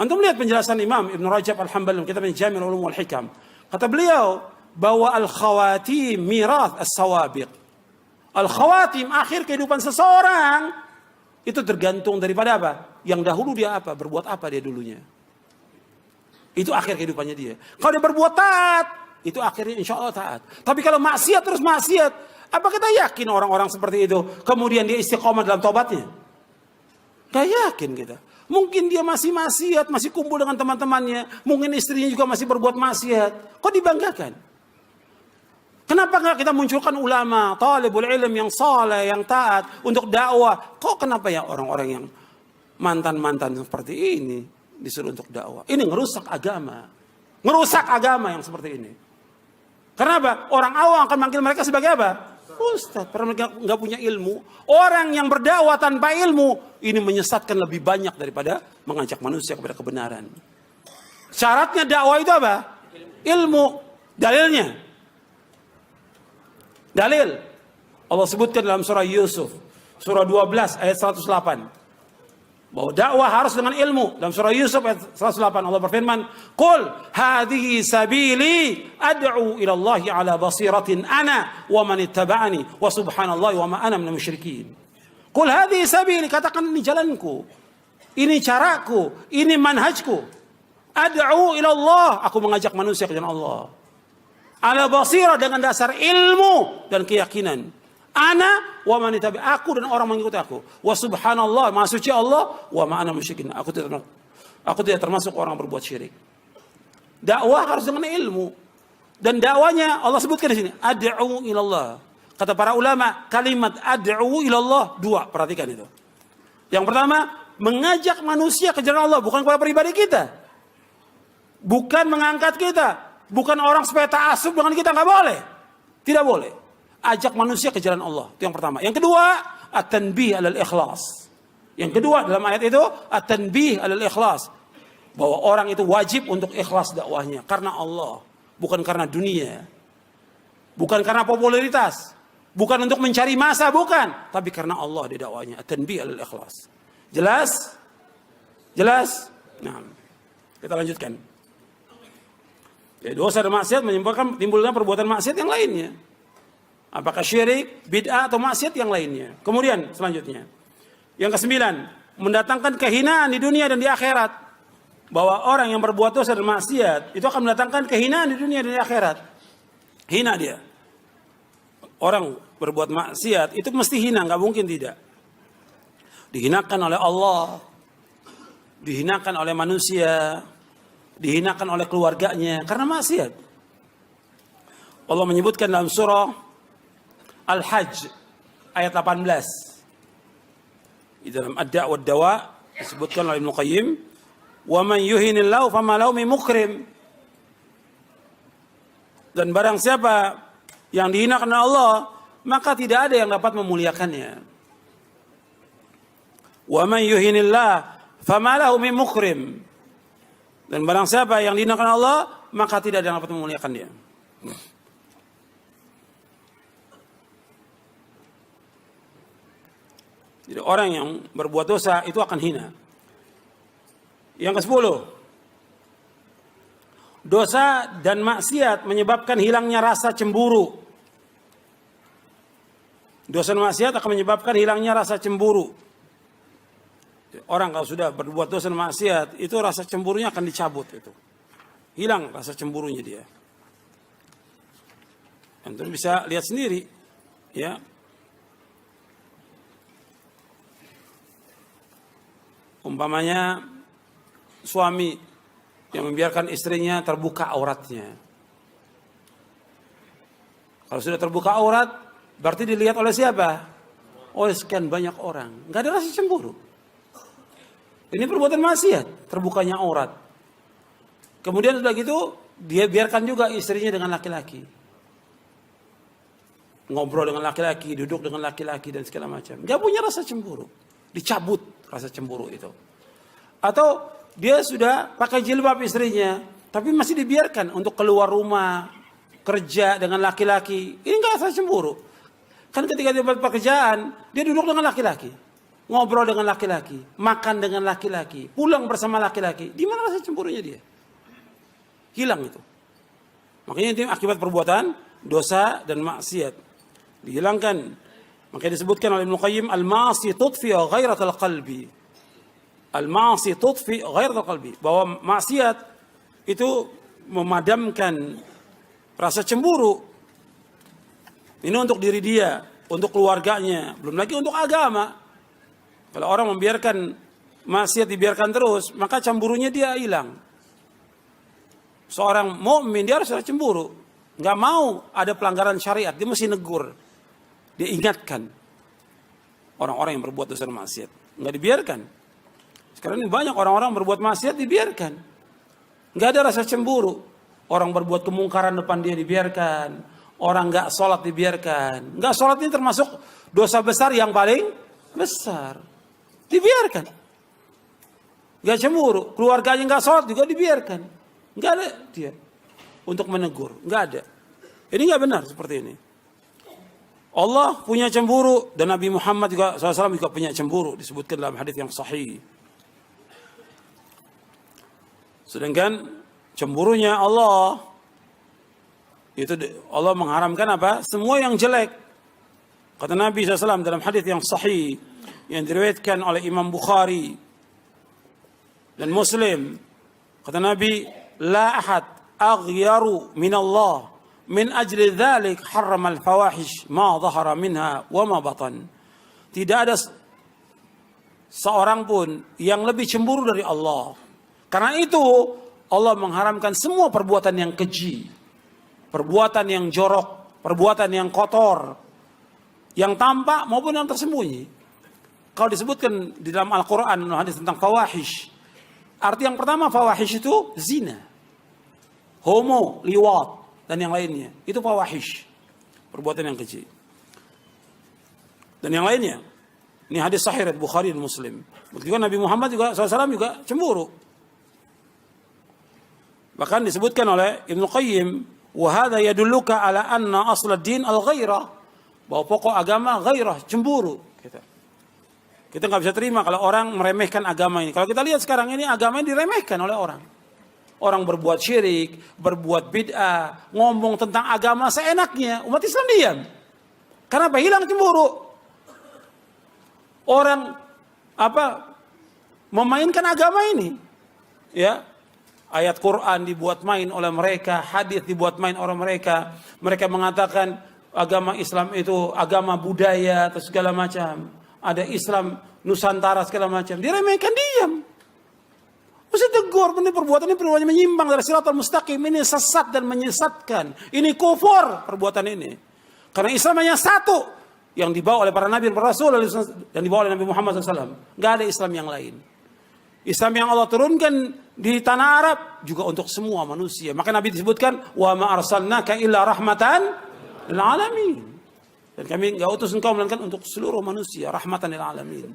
Speaker 1: Antum lihat penjelasan Imam Ibn Rajab Al-Hambali dalam kitabnya Jami' al-Ulum wal Hikam. Kata beliau bahwa al-khawatim mirath as-sawabiq. Al-khawatim, akhir kehidupan seseorang itu tergantung daripada apa? Yang dahulu dia apa? Berbuat apa dia dulunya? Itu akhir kehidupannya dia. Kalau dia berbuat taat, itu akhirnya insya Allah taat. Tapi kalau maksiat terus maksiat, apa kita yakin orang-orang seperti itu kemudian dia istiqomah dalam tobatnya? Gak yakin kita. Mungkin dia masih maksiat, masih kumpul dengan teman-temannya. Mungkin istrinya juga masih berbuat maksiat. Kok dibanggakan? Kenapa nggak kita munculkan ulama, talibul ilm yang saleh, yang taat untuk dakwah? Kok kenapa ya orang-orang yang mantan-mantan seperti ini disuruh untuk dakwah? Ini ngerusak agama. Ngerusak agama yang seperti ini. Kenapa? Orang awam akan manggil mereka sebagai apa? Ustaz, karena mereka nggak punya ilmu. Orang yang berdakwah tanpa ilmu, ini menyesatkan lebih banyak daripada mengajak manusia kepada kebenaran. Syaratnya dakwah itu apa? Ilmu. Dalilnya. Dalil. Allah sebutkan dalam surah Yusuf. Surah 12 ayat 108. Bahwa dakwah harus dengan ilmu. Dalam surah Yusuf ayat 108 Allah berfirman, "Qul hadhihi sabili ad'u ila Allah ala basiratin ana wa man ittaba'ani wa subhanallahi wa ma ana minal musyrikin." Qul hadhihi sabili, katakan ini jalanku. Ini caraku, ini manhajku. Ad'u ila Allah, aku mengajak manusia ke jalan Allah. Ala basirah, dengan dasar ilmu dan keyakinan. Ana wa man tabi, aku dan orang mengikuti aku. Wa subhanallah, maha suci Allah, wa ma ana musyrikin. Aku tidak termasuk orang berbuat syirik. Dakwah harus dengan ilmu. Dan dakwanya Allah sebutkan di sini, ad'u ilallah. Kata para ulama, kalimat ad'u ilallah dua, perhatikan itu. Yang pertama, mengajak manusia ke jalan Allah, bukan kepada pribadi kita. Bukan mengangkat kita. Bukan orang supaya ta'assub dengan kita, nggak boleh. Tidak boleh. Ajak manusia ke jalan Allah. Itu yang pertama. Yang kedua, at-tanbih alal ikhlas. Yang kedua dalam ayat itu, at-tanbih alal ikhlas. Bahwa orang itu wajib untuk ikhlas dakwahnya. Karena Allah. Bukan karena dunia. Bukan karena popularitas. Bukan untuk mencari masa, bukan. Tapi karena Allah di dakwahnya. At-tanbih alal ikhlas. Jelas? Jelas? Nah, kita lanjutkan. Ya, dosa dan maksiat menyebabkan timbulnya perbuatan maksiat yang lainnya. Apakah syirik, bid'ah atau maksiat yang lainnya. Kemudian selanjutnya. Yang ke-9, mendatangkan kehinaan di dunia dan di akhirat. Bahwa orang yang berbuat dosa dan maksiat itu akan mendatangkan kehinaan di dunia dan di akhirat. Hina dia. Orang berbuat maksiat itu mesti hina, nggak mungkin tidak. Dihinakan oleh Allah, dihinakan oleh manusia, dihinakan oleh keluarganya karena maksiat. Allah menyebutkan dalam surah Al-Hajj ayat 18. Di dalam Ad-Da' wad-Dawa disebutkan oleh Ibnu Qayyim, "Wa man yuhinillahu fama lahu min mukrim." Dan barang siapa yang dihinakan oleh Allah, maka tidak ada yang dapat memuliakannya. Wa man yuhinillahu fama lahu min mukrim. Dan barang siapa yang dihinakan Allah, maka tidak ada yang dapat memuliakan dia. Jadi orang yang berbuat dosa itu akan hina. Yang ke-10, Dosa dan maksiat menyebabkan hilangnya rasa cemburu. Dosa dan maksiat akan menyebabkan hilangnya rasa cemburu. Orang kalau sudah berbuat dosa dan maksiat, itu rasa cemburunya akan dicabut itu. Hilang rasa cemburunya dia. Antum bisa lihat sendiri, ya. Umpamanya suami yang membiarkan istrinya terbuka auratnya. Kalau sudah terbuka aurat, berarti dilihat oleh siapa? Oleh sekian banyak orang. Nggak ada rasa cemburu. Ini perbuatan maksiat, terbukanya aurat. Kemudian sudah gitu, dia biarkan juga istrinya dengan laki-laki. Ngobrol dengan laki-laki, duduk dengan laki-laki dan segala macam. Nggak punya rasa cemburu. Dicabut rasa cemburu itu. Atau dia sudah pakai jilbab istrinya, tapi masih dibiarkan untuk keluar rumah, kerja dengan laki-laki. Ini nggak rasa cemburu. Kan ketika dia buat pekerjaan, dia duduk dengan laki-laki. Ngobrol dengan laki-laki. Makan dengan laki-laki. Pulang bersama laki-laki. Di mana rasa cemburunya dia? Hilang itu. Makanya itu akibat perbuatan dosa dan maksiat. Dihilangkan. Makanya disebutkan oleh Ibnu Qayyim, al-ma'asi tudfi ghairatal qalbi. Al-ma'asi tudfi ghairatal qalbi. Bahwa maksiat itu memadamkan rasa cemburu. Ini untuk diri dia, untuk keluarganya, belum lagi untuk agama. Kalau orang membiarkan maksiat dibiarkan terus, maka cemburunya dia hilang. Seorang mukmin dia harus cemburu. Nggak mau ada pelanggaran syariat, dia mesti negur. Dia ingatkan orang-orang yang berbuat dosa maksiat. Nggak dibiarkan. Sekarang ini banyak orang-orang berbuat maksiat dibiarkan. Nggak ada rasa cemburu. Orang berbuat kemungkaran depan dia dibiarkan. Orang nggak sholat dibiarkan. Nggak sholat ini termasuk dosa besar yang paling besar. Dibiarkan. Nggak cemburu. Keluarganya nggak sholat juga dibiarkan. Nggak ada dia untuk menegur. Nggak ada. Ini nggak benar seperti ini. Allah punya cemburu dan Nabi Muhammad juga SAW juga punya cemburu, disebutkan dalam hadis yang sahih. Sedangkan cemburunya Allah itu Allah mengharamkan apa? Semua yang jelek. Kata Nabi SAW dalam hadis yang sahih yang diriwayatkan oleh Imam Bukhari dan Muslim. Kata Nabi, la ahad aghyaru min Allah min ajli dzalik harrama al-fawahish ma dhahara minha wa ma batan. Tidak ada seorang pun yang lebih cemburu dari Allah. Karena itu Allah mengharamkan semua perbuatan yang keji, perbuatan yang jorok, perbuatan yang kotor, yang tampak maupun yang tersembunyi. Kalau disebutkan di dalam Al-Quran hadis tentang fawahish, arti yang pertama fawahish itu zina, homo, liwat dan yang lainnya. Itu fawahish, perbuatan yang keji. Dan yang lainnya. Ini hadis sahih riwayat Bukhari dan Muslim. Begitu Nabi Muhammad juga SAW juga cemburu. Bahkan disebutkan oleh Ibnu Qayyim, wa hadza yadulluka ala anna asl ad-din al-ghairah. Bahwa pokok agama ghairah, cemburu. Kita nggak bisa terima kalau orang meremehkan agama ini. Kalau kita lihat sekarang ini agama ini diremehkan oleh orang. Orang berbuat syirik, berbuat bid'ah, ngomong tentang agama seenaknya. Umat Islam diam. Kenapa? Hilang cemburu. Orang memainkan agama ini. Ya. Ayat Quran dibuat main oleh mereka, hadis dibuat main oleh mereka. Mereka mengatakan agama Islam itu agama budaya atau segala macam. Ada Islam Nusantara segala macam. Diremehkan, diam. Mesti tegur, ini perbuatan menyimpang dari siratal mustaqim, ini sesat dan menyesatkan. Ini kufur perbuatan ini. Karena Islam hanya satu yang dibawa oleh para nabi dan para rasul yang dibawa oleh Nabi Muhammad SAW. Enggak ada Islam yang lain. Islam yang Allah turunkan di tanah Arab juga untuk semua manusia. Maka Nabi disebutkan wa ma arsalnaka illa rahmatan lil alamin. Dan kami enggak utus engkau melainkan untuk seluruh manusia, rahmatan lil alamin.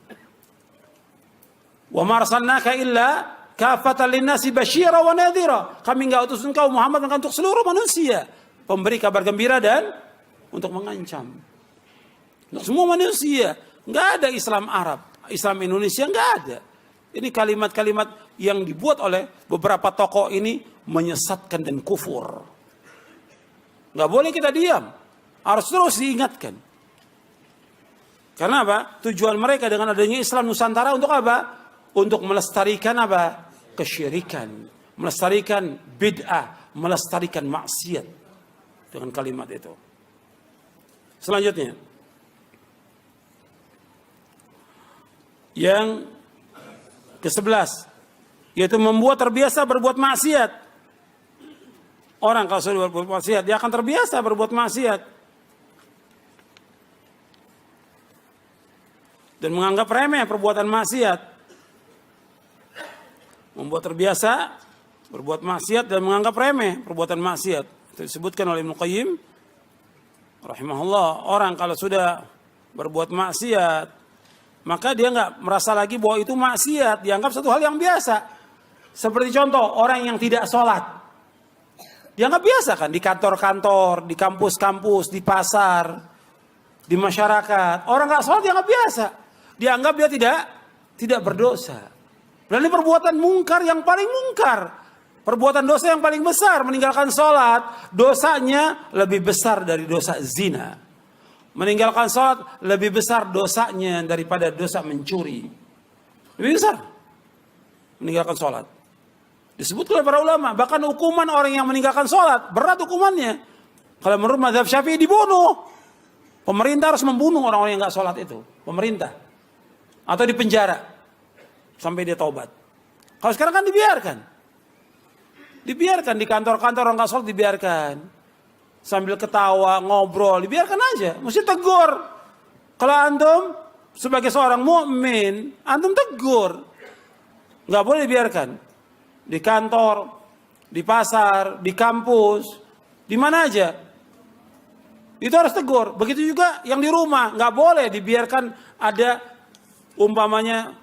Speaker 1: Wa ma arsalnaka illa kafatan linnasi basyira wa nadhira. Kami enggak utus engkau Muhammad melainkan untuk seluruh manusia, pemberi kabar gembira dan untuk mengancam. Untuk semua manusia. Enggak ada Islam Arab, Islam Indonesia enggak ada. Ini kalimat-kalimat yang dibuat oleh beberapa tokoh ini menyesatkan dan kufur. Nggak boleh kita diam, harus terus diingatkan. Karena apa? Tujuan mereka dengan adanya Islam Nusantara untuk apa? Untuk melestarikan apa? Kesyirikan, melestarikan bid'ah, melestarikan maksiat dengan kalimat itu. Selanjutnya, yang ke-11, yaitu membuat terbiasa berbuat maksiat. Orang kalau sudah berbuat maksiat, dia akan terbiasa berbuat maksiat. Dan menganggap remeh perbuatan maksiat. Membuat terbiasa berbuat maksiat dan menganggap remeh perbuatan maksiat. Itu disebutkan oleh Ibnu Qayyim rahimahullah. Orang kalau sudah berbuat maksiat, maka dia nggak merasa lagi bahwa itu maksiat, dianggap satu hal yang biasa. Seperti contoh, orang yang tidak sholat. Dianggap biasa kan, di kantor-kantor, di kampus-kampus, di pasar, di masyarakat. Orang nggak sholat dianggap biasa. Dianggap dia tidak berdosa. Dan ini perbuatan mungkar yang paling mungkar. Perbuatan dosa yang paling besar, meninggalkan sholat, dosanya lebih besar dari dosa zina. Meninggalkan sholat lebih besar dosanya daripada dosa mencuri. Lebih besar meninggalkan sholat. Disebut oleh para ulama, bahkan hukuman orang yang meninggalkan sholat berat hukumannya. Kalau menurut mazhab Syafi'i dibunuh. Pemerintah harus membunuh orang-orang yang nggak sholat itu. Pemerintah. Atau dipenjara sampai dia taubat. Kalau sekarang kan dibiarkan. Dibiarkan di kantor-kantor orang nggak sholat dibiarkan. Sambil ketawa, ngobrol, dibiarkan aja. Mesti tegur. Kalau antum sebagai seorang mukmin, antum tegur. Nggak boleh dibiarkan. Di kantor, di pasar, di kampus, di mana aja. Itu harus tegur. Begitu juga yang di rumah, nggak boleh dibiarkan ada umpamanya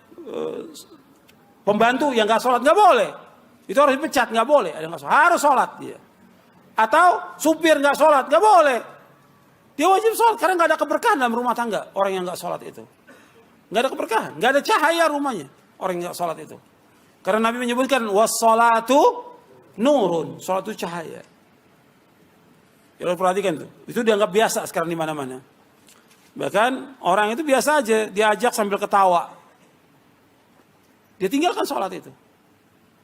Speaker 1: pembantu yang nggak sholat, nggak boleh. Itu harus dipecat, nggak boleh. Ada nggak sholat, harus sholat dia. Atau supir nggak sholat, nggak boleh. Dia wajib sholat karena nggak ada keberkahan dalam rumah tangga orang yang nggak sholat itu. Nggak ada keberkahan, nggak ada cahaya rumahnya orang yang nggak sholat itu. Karena Nabi menyebutkan wassalatu nurun, sholat itu cahaya. Ya, perhatikan tuh, itu dianggap biasa sekarang di mana-mana. Bahkan orang itu biasa aja diajak sambil ketawa. Dia tinggalkan sholat itu.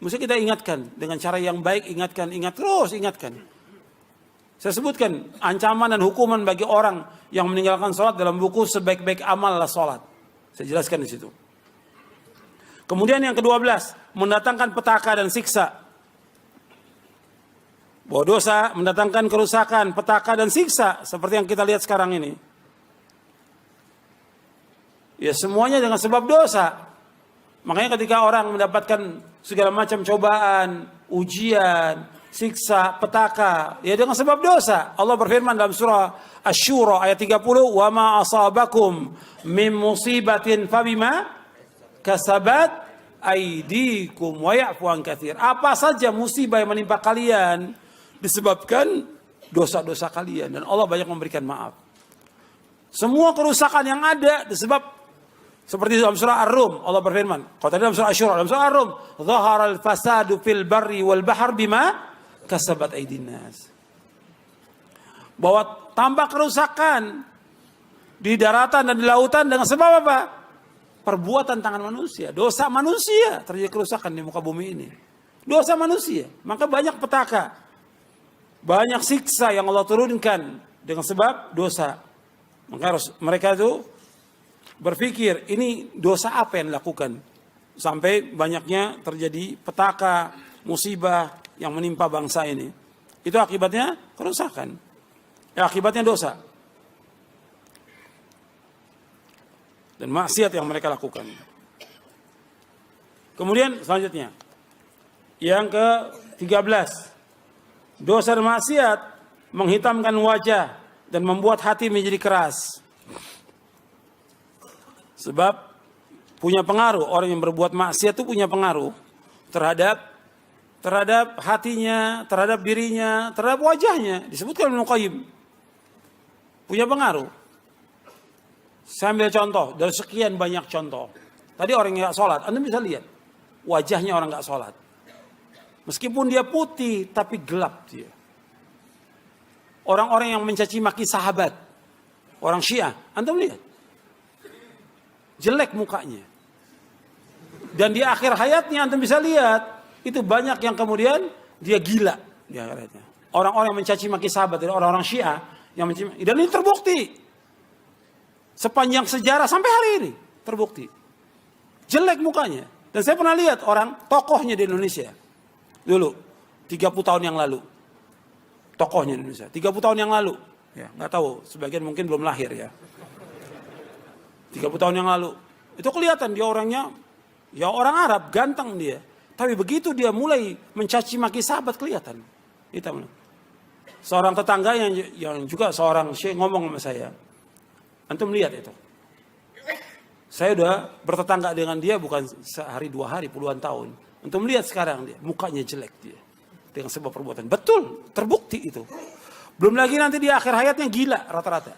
Speaker 1: Mesti kita ingatkan dengan cara yang baik, ingatkan. Saya sebutkan ancaman dan hukuman bagi orang yang meninggalkan sholat dalam buku Sebaik-baik Amal adalah sholat. Saya jelaskan di situ. Kemudian yang ke-12, mendatangkan petaka dan siksa. Bahwa dosa mendatangkan kerusakan, petaka dan siksa seperti yang kita lihat sekarang ini. Ya semuanya dengan sebab dosa. Makanya ketika orang mendapatkan segala macam cobaan, ujian, siksa, petaka, ya dengan sebab dosa. Allah berfirman dalam surah Asy-Syura ayat 30, "Wa ma asabakum min musibatin fabima kasabat aydikum wa ya'fu an katsir." Apa saja musibah yang menimpa kalian disebabkan dosa-dosa kalian dan Allah banyak memberikan maaf. Semua kerusakan yang ada disebab seperti dalam surah Ar-Rum Allah berfirman. Kalau tadi dalam surah Asy-Syura, dalam surah Ar-Rum, "Dhaharal fasadu fil barri wal bahr bima kasabat aydin nas." Bahwa tampak kerusakan di daratan dan di lautan dengan sebab apa? Perbuatan tangan manusia, dosa manusia terjadi kerusakan di muka bumi ini. Dosa manusia, maka banyak petaka, banyak siksa yang Allah turunkan dengan sebab dosa. Maka harus mereka itu berpikir ini dosa apa yang dilakukan sampai banyaknya terjadi petaka, musibah yang menimpa bangsa ini. Itu akibatnya kerusakan. Ya, akibatnya dosa. Dan maksiat yang mereka lakukan. Kemudian selanjutnya yang ke-13, dosa dan maksiat menghitamkan wajah dan membuat hati menjadi keras. Sebab punya pengaruh, orang yang berbuat maksiat itu punya pengaruh terhadap hatinya, terhadap dirinya, terhadap wajahnya. Disebutkan Ibnu Qayyim. Punya pengaruh. Saya ambil contoh dari sekian banyak contoh. Tadi orang yang nggak sholat, Anda bisa lihat wajahnya orang nggak sholat. Meskipun dia putih, tapi gelap dia. Orang-orang yang mencaci maki sahabat, orang Syiah, antum lihat, jelek mukanya. Dan di akhir hayatnya antum bisa lihat, itu banyak yang kemudian dia gila di akhiratnya. Orang-orang yang mencaci maki sahabat, orang-orang Syiah yang mencaci maki, dan ini terbukti sepanjang sejarah sampai hari ini terbukti jelek mukanya. Dan saya pernah lihat orang tokohnya di Indonesia dulu 30 tahun yang lalu. Tokohnya di Indonesia 30 tahun yang lalu. Ya, nggak tahu, sebagian mungkin belum lahir ya. 30 tahun yang lalu. Itu kelihatan dia orangnya ya orang Arab, ganteng dia. Tapi begitu dia mulai mencaci maki sahabat kelihatan. Hitam. Seorang tetangga yang juga seorang syekh ngomong sama saya. Antum lihat itu. Saya udah bertetangga dengan dia bukan sehari dua hari, puluhan tahun. Antum lihat sekarang dia, mukanya jelek dia. Dengan sebuah perbuatan. Betul, terbukti itu. Belum lagi nanti di akhir hayatnya gila rata-rata.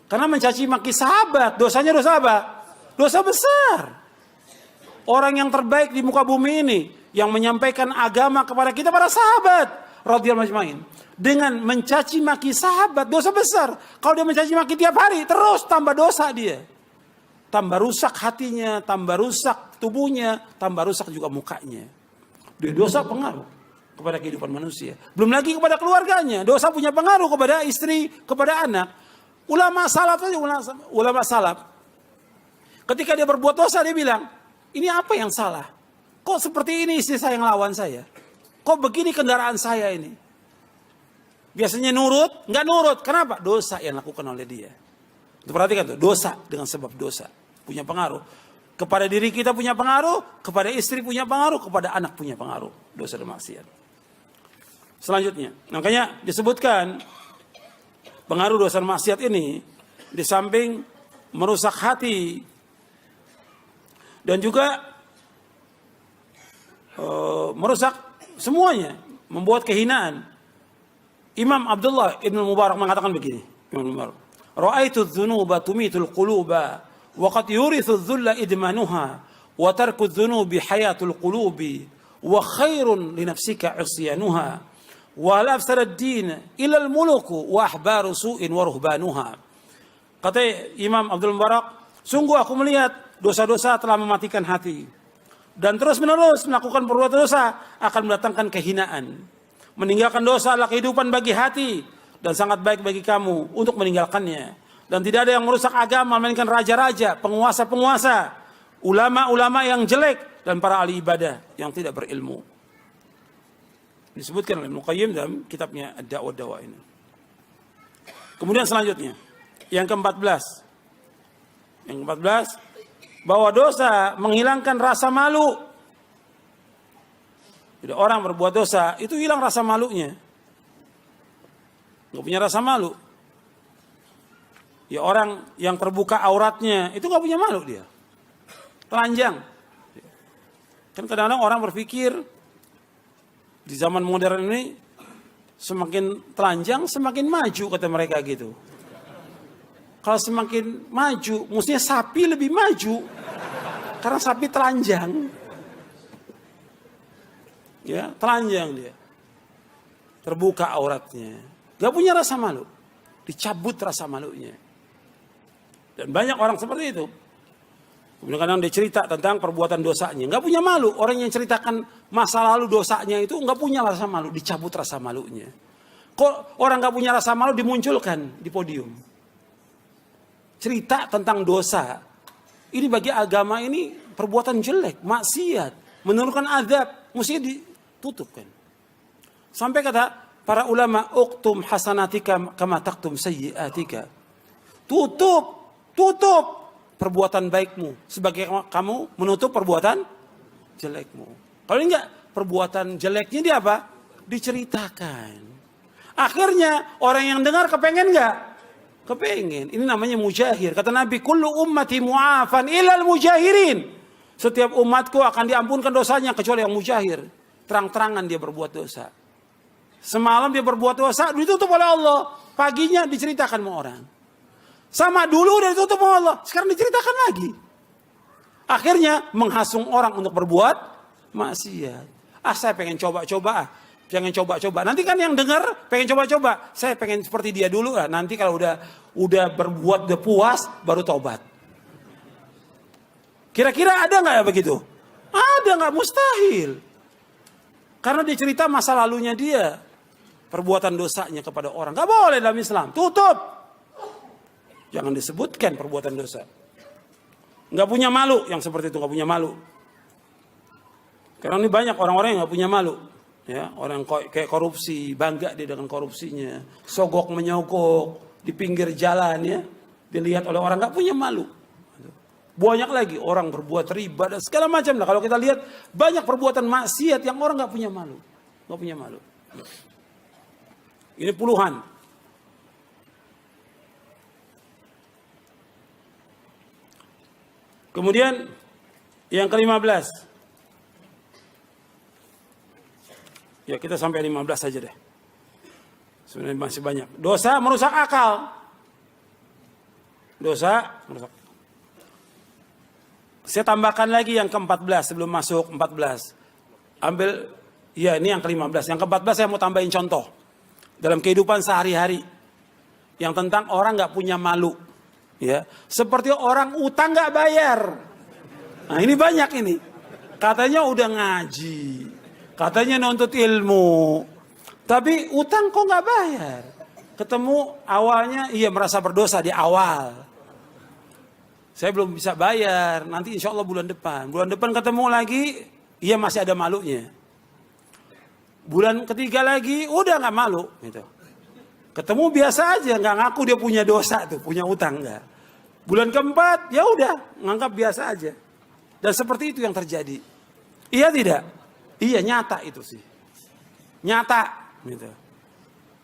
Speaker 1: Karena mencaci maki sahabat, dosanya dosa apa? Dosa besar. Orang yang terbaik di muka bumi ini, yang menyampaikan agama kepada kita para sahabat, radhiyallahu ajmain. Dengan mencaci maki sahabat, dosa besar. Kalau dia mencaci maki tiap hari, terus tambah dosa dia. Tambah rusak hatinya, tambah rusak tubuhnya, tambah rusak juga mukanya. Dia dosa pengaruh kepada kehidupan manusia. Belum lagi kepada keluarganya. Dosa punya pengaruh kepada istri, kepada anak. Ulama salaf. Ketika dia berbuat dosa, dia bilang, ini apa yang salah? Kok seperti ini istri saya yang lawan saya? Kok begini kendaraan saya ini? Biasanya nurut, nggak nurut. Kenapa? Dosa yang dilakukan oleh dia. Itu perhatikan tuh, dosa dengan sebab dosa. Punya pengaruh. Kepada diri kita punya pengaruh, kepada istri punya pengaruh, kepada anak punya pengaruh. Dosa dan maksiat. Selanjutnya, makanya disebutkan pengaruh dosa dan maksiat ini di samping merusak hati dan juga merusak semuanya, membuat kehinaan. Imam Abdullah Ibn Mubarak mengatakan begini, Ra'aitu dzunuba tumitul quluba wa qad yurithu dzulla idmanuha wa tarku dzunubi hayatul qulubi wa khairun li nafsika isyanuha wa la afsara ad-din ila al-muluku wa ahbaru su'in wa ruhbanuha. Kata Imam Abdul Mubarak, sungguh aku melihat dosa-dosa telah mematikan hati dan terus-menerus melakukan perbuatan dosa akan mendatangkan kehinaan. Meninggalkan dosa adalah kehidupan bagi hati dan sangat baik bagi kamu untuk meninggalkannya. Dan tidak ada yang merusak agama melainkan raja-raja, penguasa-penguasa, ulama-ulama yang jelek dan para ahli ibadah yang tidak berilmu. Disebutkan oleh Ibnu Qayyim dalam kitabnya Ad-Da'wa ini. Kemudian selanjutnya, yang ke-14. Yang ke-14, bahwa dosa menghilangkan rasa malu. Jadi orang berbuat dosa, itu hilang rasa malunya. Nggak punya rasa malu. Ya orang yang terbuka auratnya, itu nggak punya malu dia. Telanjang. Kan kadang-kadang orang berpikir, di zaman modern ini, semakin telanjang, semakin maju, kata mereka gitu. Kalau semakin maju, mestinya sapi lebih maju. Karena sapi telanjang. Ya, telanjang dia. Terbuka auratnya. Gak punya rasa malu. Dicabut rasa malunya. Dan banyak orang seperti itu. Kemudian kadang dia cerita tentang perbuatan dosanya. Gak punya malu. Orang yang ceritakan masa lalu dosanya itu gak punya rasa malu. Dicabut rasa malunya. Kok orang gak punya rasa malu dimunculkan di podium. Cerita tentang dosa. Ini bagi agama ini perbuatan jelek. Maksiat. Menurunkan azab. Mesti ditutupkan. Sampai kata para ulama, uktum hasanatika kama taktum sayyiatika. Tutup perbuatan baikmu sebagai kamu menutup perbuatan jelekmu. Kalau enggak, perbuatan jeleknya dia apa? Diceritakan. Akhirnya orang yang dengar kepengen enggak? Kepengen. Ini namanya mujahir. Kata Nabi, kullu ummati mu'afan ilal mujahirin. Setiap umatku akan diampunkan dosanya kecuali yang mujahir. Terang-terangan dia berbuat dosa. Semalam dia berbuat dosa, ditutup oleh Allah. Paginya diceritakan sama orang. Sama dulu udah ditutup oleh Allah, sekarang diceritakan lagi. Akhirnya menghasung orang untuk berbuat maksiat. saya pengen coba-coba, pengen coba-coba. Nanti kan yang dengar pengen coba-coba, saya pengen seperti dia dulu lah. Nanti kalau udah berbuat udah puas, baru tobat. Kira-kira ada nggak ya begitu? Ada, nggak mustahil. Karena dia cerita masa lalunya dia, perbuatan dosanya kepada orang. Nggak boleh dalam Islam, tutup. Jangan disebutkan perbuatan dosa. Nggak punya malu, yang seperti itu nggak punya malu. Karena ini banyak orang-orang yang nggak punya malu. Ya, orang kayak korupsi, bangga dia dengan korupsinya, sogok menyogok di pinggir jalan ya, dilihat oleh orang, nggak punya malu. Banyak lagi orang berbuat riba dan segala macam lah. Kalau kita lihat banyak perbuatan maksiat yang orang nggak punya malu, nggak punya malu. Ini puluhan. Kemudian yang ke-15. Ya kita sampai 15 saja deh. Sebenarnya masih banyak. Dosa merusak akal. Dosa merusak. Saya tambahkan lagi yang ke-14 sebelum masuk 14. Ambil, ya ini yang ke-15. Yang ke-14 saya mau tambahin contoh. Dalam kehidupan sehari-hari. Yang tentang orang gak punya malu. Ya, seperti orang utang gak bayar. Nah ini banyak ini. Katanya udah ngaji. Katanya nuntut ilmu. Tapi utang kok gak bayar. Ketemu awalnya iya merasa berdosa di awal. Saya belum bisa bayar. Nanti insya Allah bulan depan. Bulan depan ketemu lagi. Iya masih ada malunya. Bulan ketiga lagi udah gak malu. Gitu. Ketemu biasa aja. Gak ngaku dia punya dosa tuh. Punya utang gak. Bulan keempat ya udah. Nganggap biasa aja. Dan seperti itu yang terjadi. Iya tidak? Iya nyata itu sih. Nyata. Gitu.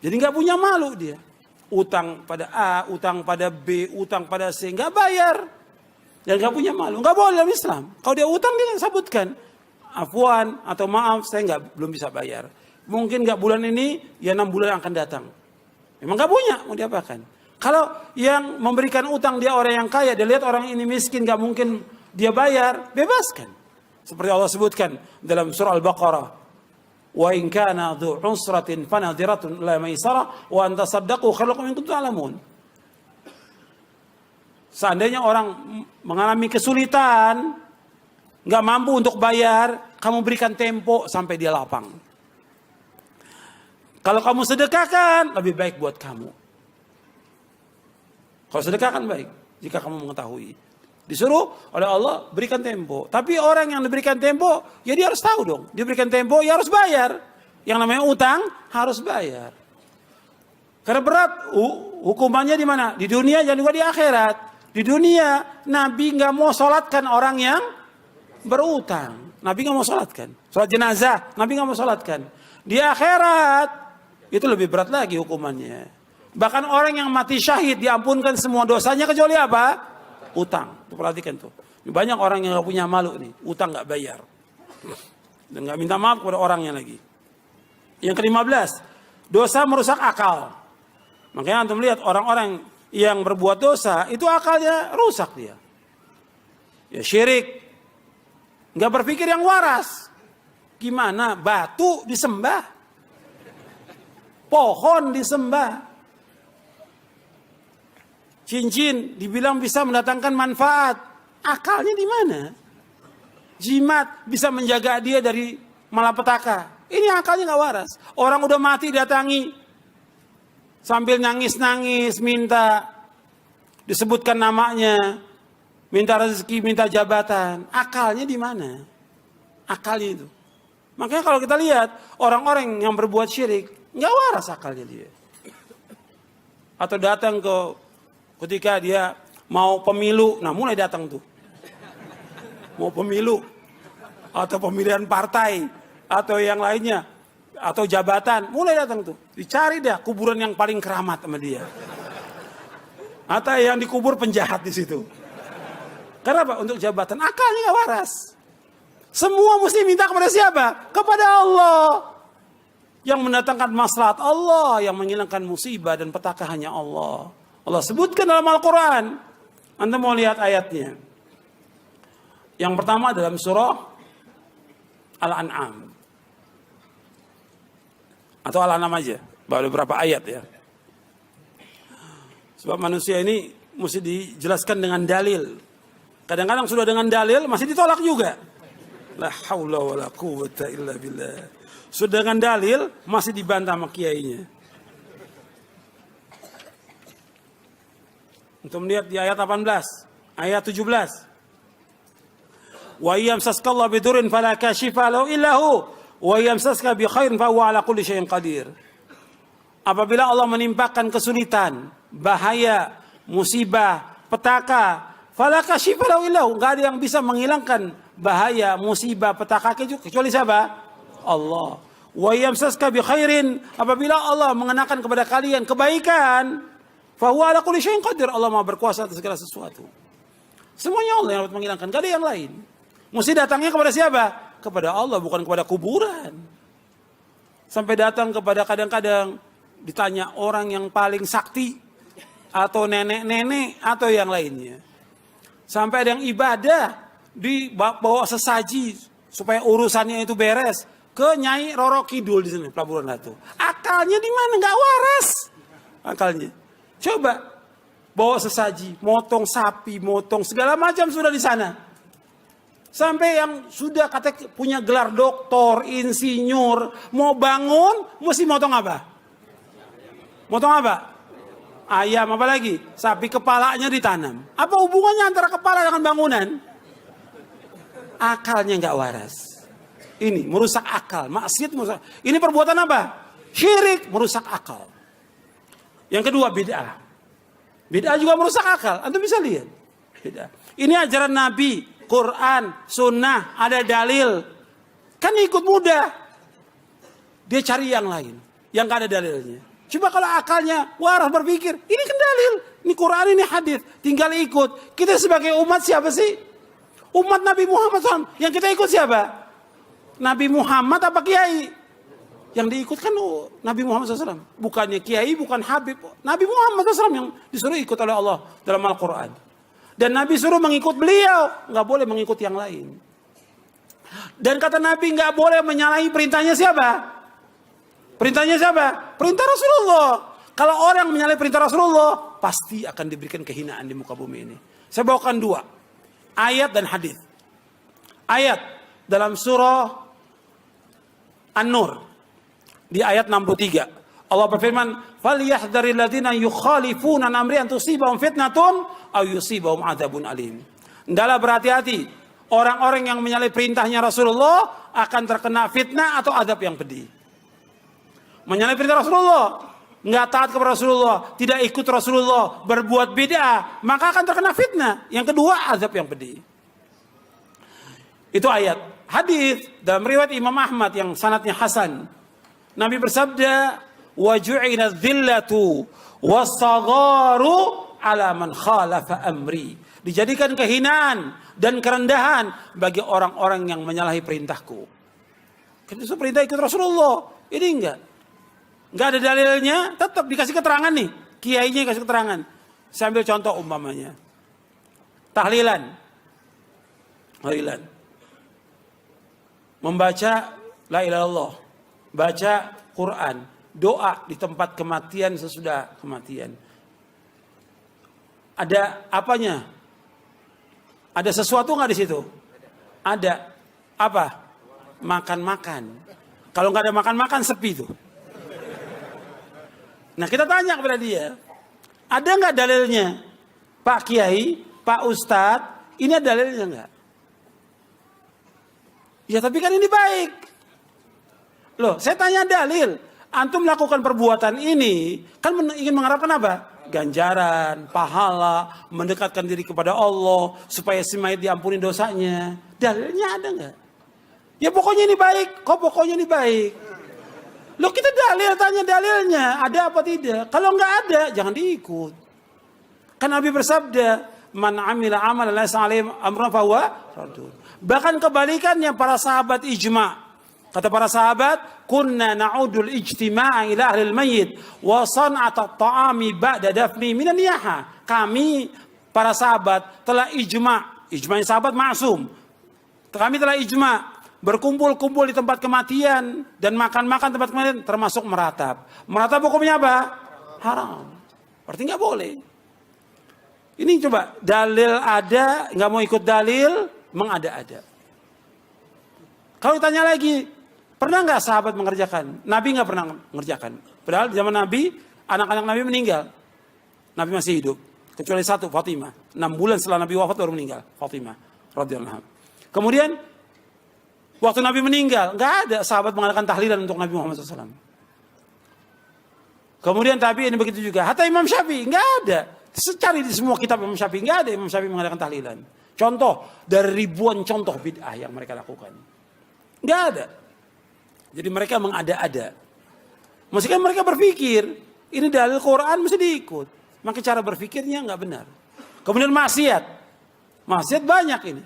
Speaker 1: Jadi gak punya malu dia. Utang pada A, utang pada B, utang pada C. Gak bayar. Dan gak punya malu. Gak boleh dalam Islam. Kalau dia utang dia sebutkan. Afwan atau maaf saya belum bisa bayar. Mungkin gak bulan ini, ya 6 bulan akan datang. Memang gak punya, mau diapakan. Kalau yang memberikan utang dia orang yang kaya, dia lihat orang ini miskin gak mungkin dia bayar, bebaskan. Seperti Allah sebutkan dalam surah Al-Baqarah. Wa in kana dhu usratin fanadhiratun ila maisarah wa an tasaddaqu khairun lakum in kuntum ta'lamun. Seandainya orang mengalami kesulitan, nggak mampu untuk bayar, kamu berikan tempo sampai dia lapang. Kalau kamu sedekahkan, lebih baik buat kamu. Kalau sedekahkan baik, jika kamu mengetahui. Disuruh oleh Allah berikan tempo. Tapi orang yang diberikan tempo, ya dia harus tahu dong. Dia berikan tempo, ya harus bayar. Yang namanya utang harus bayar. Karena berat hukumannya di mana? Di dunia dan juga di akhirat. Di dunia Nabi nggak mau sholatkan orang yang berutang. Nabi nggak mau sholatkan. Sholat jenazah, Nabi nggak mau sholatkan. Di akhirat itu lebih berat lagi hukumannya. Bahkan orang yang mati syahid diampunkan semua dosanya kecuali apa? Utang. Tuh, perhatikan tuh. Banyak orang yang gak punya malu nih. Utang gak bayar. Dan gak minta maaf kepada orangnya lagi. Yang ke-15. Dosa merusak akal. Makanya antum lihat orang-orang yang berbuat dosa. Itu akalnya rusak dia. Ya syirik. Gak berpikir yang waras. Gimana? Batu disembah. Pohon disembah. Cincin dibilang bisa mendatangkan manfaat. Akalnya di mana? Jimat bisa menjaga dia dari malapetaka. Ini akalnya gak waras. Orang udah mati datangi. Sambil nangis-nangis minta. Disebutkan namanya. Minta rezeki, minta jabatan. Akalnya di mana? Akalnya itu. Makanya kalau kita lihat. Orang-orang yang berbuat syirik. Gak waras akalnya dia. Atau datang ketika dia mau pemilu, nah mulai datang tuh. Mau pemilu, atau pemilihan partai, atau yang lainnya, atau jabatan, mulai datang tuh. Dicari dah kuburan yang paling keramat sama dia. Atau yang dikubur penjahat di situ. Karena apa? Untuk jabatan, akalnya gak waras. Semua mesti minta kepada siapa? Kepada Allah. Yang mendatangkan maslahat Allah, yang menghilangkan musibah dan petaka hanya Allah. Allah sebutkan dalam Al-Quran. Anda mau lihat ayatnya. Yang pertama dalam surah Al-An'am. Atau Al-An'am aja, baru beberapa ayat ya. Sebab manusia ini mesti dijelaskan dengan dalil. Kadang-kadang sudah dengan dalil masih ditolak juga. La haula wala quwwata illa billah. Sudah dengan dalil masih dibantah sama kiainya. Untuk melihat di ayat 18, ayat 17. Wa yamsaskallahu bidurrin fala kashifa lahu illa hu wa yamsaska bi khairin fa huwa ala kulli syai'in qadir. Apabila Allah menimpakan kesulitan, bahaya, musibah, petaka, fala kashifa lahu illa hu, enggak ada yang bisa menghilangkan bahaya, musibah, petaka kecuali siapa? Allah. Wa yamsaska bi khairin, apabila Allah mengenakan kepada kalian kebaikan, fa huwa ala kulli syai'in qadir, Allah Maha berkuasa atas segala sesuatu. Semuanya Allah yang dapat menghilangkan, enggak ada yang lain. Mesti datangnya kepada siapa? Kepada Allah, bukan kepada kuburan. Sampai datang kepada kadang-kadang ditanya orang yang paling sakti atau nenek-nenek atau yang lainnya. Sampai ada yang ibadah dibawa sesaji supaya urusannya itu beres ke Nyai Roro Kidul di sini Pelabuhan Ratu. Akalnya di mana? Nggak waras akalnya. Coba bawa sesaji, motong sapi, motong segala macam sudah di sana. Sampai yang sudah kata punya gelar doktor, insinyur, mau bangun, mesti motong apa? Motong apa? Ayam, apa lagi? Sapi kepalanya ditanam. Apa hubungannya antara kepala dengan bangunan? Akalnya nggak waras. Ini merusak akal, maksiat merusak. Ini perbuatan apa? Syirik, merusak akal. Yang kedua bid'ah. Bid'ah juga merusak akal. Antum bisa lihat. Bid'ah. Ini ajaran Nabi. Quran, sunnah, ada dalil. Kan ikut mudah. Dia cari yang lain. Yang gak ada dalilnya. Coba kalau akalnya waras berpikir. Ini kan dalil. Ini Quran, ini hadis. Tinggal ikut. Kita sebagai umat siapa sih? Umat Nabi Muhammad SAW. Yang kita ikut siapa? Nabi Muhammad apa kiai? Yang diikutkan Nabi Muhammad SAW. Bukannya kiai, bukan habib. Nabi Muhammad SAW yang disuruh ikut oleh Allah dalam Al-Quran. Dan Nabi suruh mengikut beliau, nggak boleh mengikut yang lain. Dan kata Nabi nggak boleh menyalahi perintahnya siapa? Perintahnya siapa? Perintah Rasulullah. Kalau orang menyalahi perintah Rasulullah, pasti akan diberikan kehinaan di muka bumi ini. Saya bawakan dua ayat dan hadis. Ayat dalam surah An-Nur di ayat 63. Allah berfirman, "Falyahdharil ladzina yukhalifuna an amri an tusibahum fitnatun aw yusibahum adzabun alim." Hendaklah berhati-hati orang-orang yang menyalahi perintahnya Rasulullah akan terkena fitnah atau azab yang pedih. Menyalahi perintah Rasulullah, enggak taat kepada Rasulullah, tidak ikut Rasulullah, berbuat bid'ah, maka akan terkena fitnah. Yang kedua, azab yang pedih. Itu ayat. Hadis dalam riwayat Imam Ahmad yang sanadnya hasan. Nabi bersabda, wa ju'ina dhillatu was-sagharu ala man khalafa amri. Dijadikan kehinaan dan kerendahan bagi orang-orang yang menyalahi perintahku. Kan itu perintah ikut Rasulullah. Ini enggak ada dalilnya, tetap dikasih keterangan nih. Kiainya kasih keterangan. Saya ambil contoh umpamanya. Tahlilan. Membaca la ilaha illallah. Baca Quran. Doa di tempat kematian sesudah kematian. Ada apanya? Ada sesuatu nggak di situ? Ada. Apa? Makan-makan. Kalau nggak ada makan-makan sepi tuh. Nah kita tanya kepada dia, ada nggak dalilnya? Pak Kiai, Pak Ustadz, ini ada dalilnya nggak? Ya tapi kan ini baik. Loh, saya tanya dalil. Antum melakukan perbuatan ini kan ingin mengharapkan apa? Ganjaran, pahala, mendekatkan diri kepada Allah supaya si mayit diampuni dosanya. Dalilnya ada nggak? Ya pokoknya ini baik. Kok pokoknya ini baik? Loh kita tanya dalilnya ada apa tidak? Kalau nggak ada jangan diikut. Kan Nabi bersabda, man amila amalan laysa alaihi amrun fahuwa raddun. Bahkan kebalikannya para sahabat ijma'. Kata para sahabat, kunna na'udul ijtima'a ila ahlil mayyit wa san'at at-ta'ami ba'da dafni minan niyaha. Kami para sahabat telah ijma'. Ijma'in sahabat maksum. Kami telah ijma' berkumpul-kumpul di tempat kematian dan makan-makan tempat kematian termasuk meratap. Meratap hukumnya apa? Haram. Berarti nggak boleh. Ini coba dalil ada, nggak mau ikut dalil, mengada-ada. Kalau ditanya lagi, pernah nggak sahabat mengerjakan? Nabi nggak pernah mengerjakan. Padahal di zaman Nabi, anak-anak Nabi meninggal. Nabi masih hidup. Kecuali satu, Fatimah. 6 bulan setelah Nabi wafat baru meninggal. Fatimah radhiyallahu anha. Kemudian, waktu Nabi meninggal, nggak ada sahabat mengadakan tahlilan untuk Nabi Muhammad SAW. Kemudian tabi'in begitu juga. Hatta Imam Syafi'i, nggak ada. Cari di semua kitab Imam Syafi'i, nggak ada Imam Syafi'i mengadakan tahlilan. Contoh dari ribuan contoh bid'ah yang mereka lakukan. Nggak ada. Jadi mereka mengada-ada. Meskipun mereka berpikir, ini dalil Quran mesti diikut. Maka cara berpikirnya nggak benar. Kemudian maksiat. Maksiat banyak ini.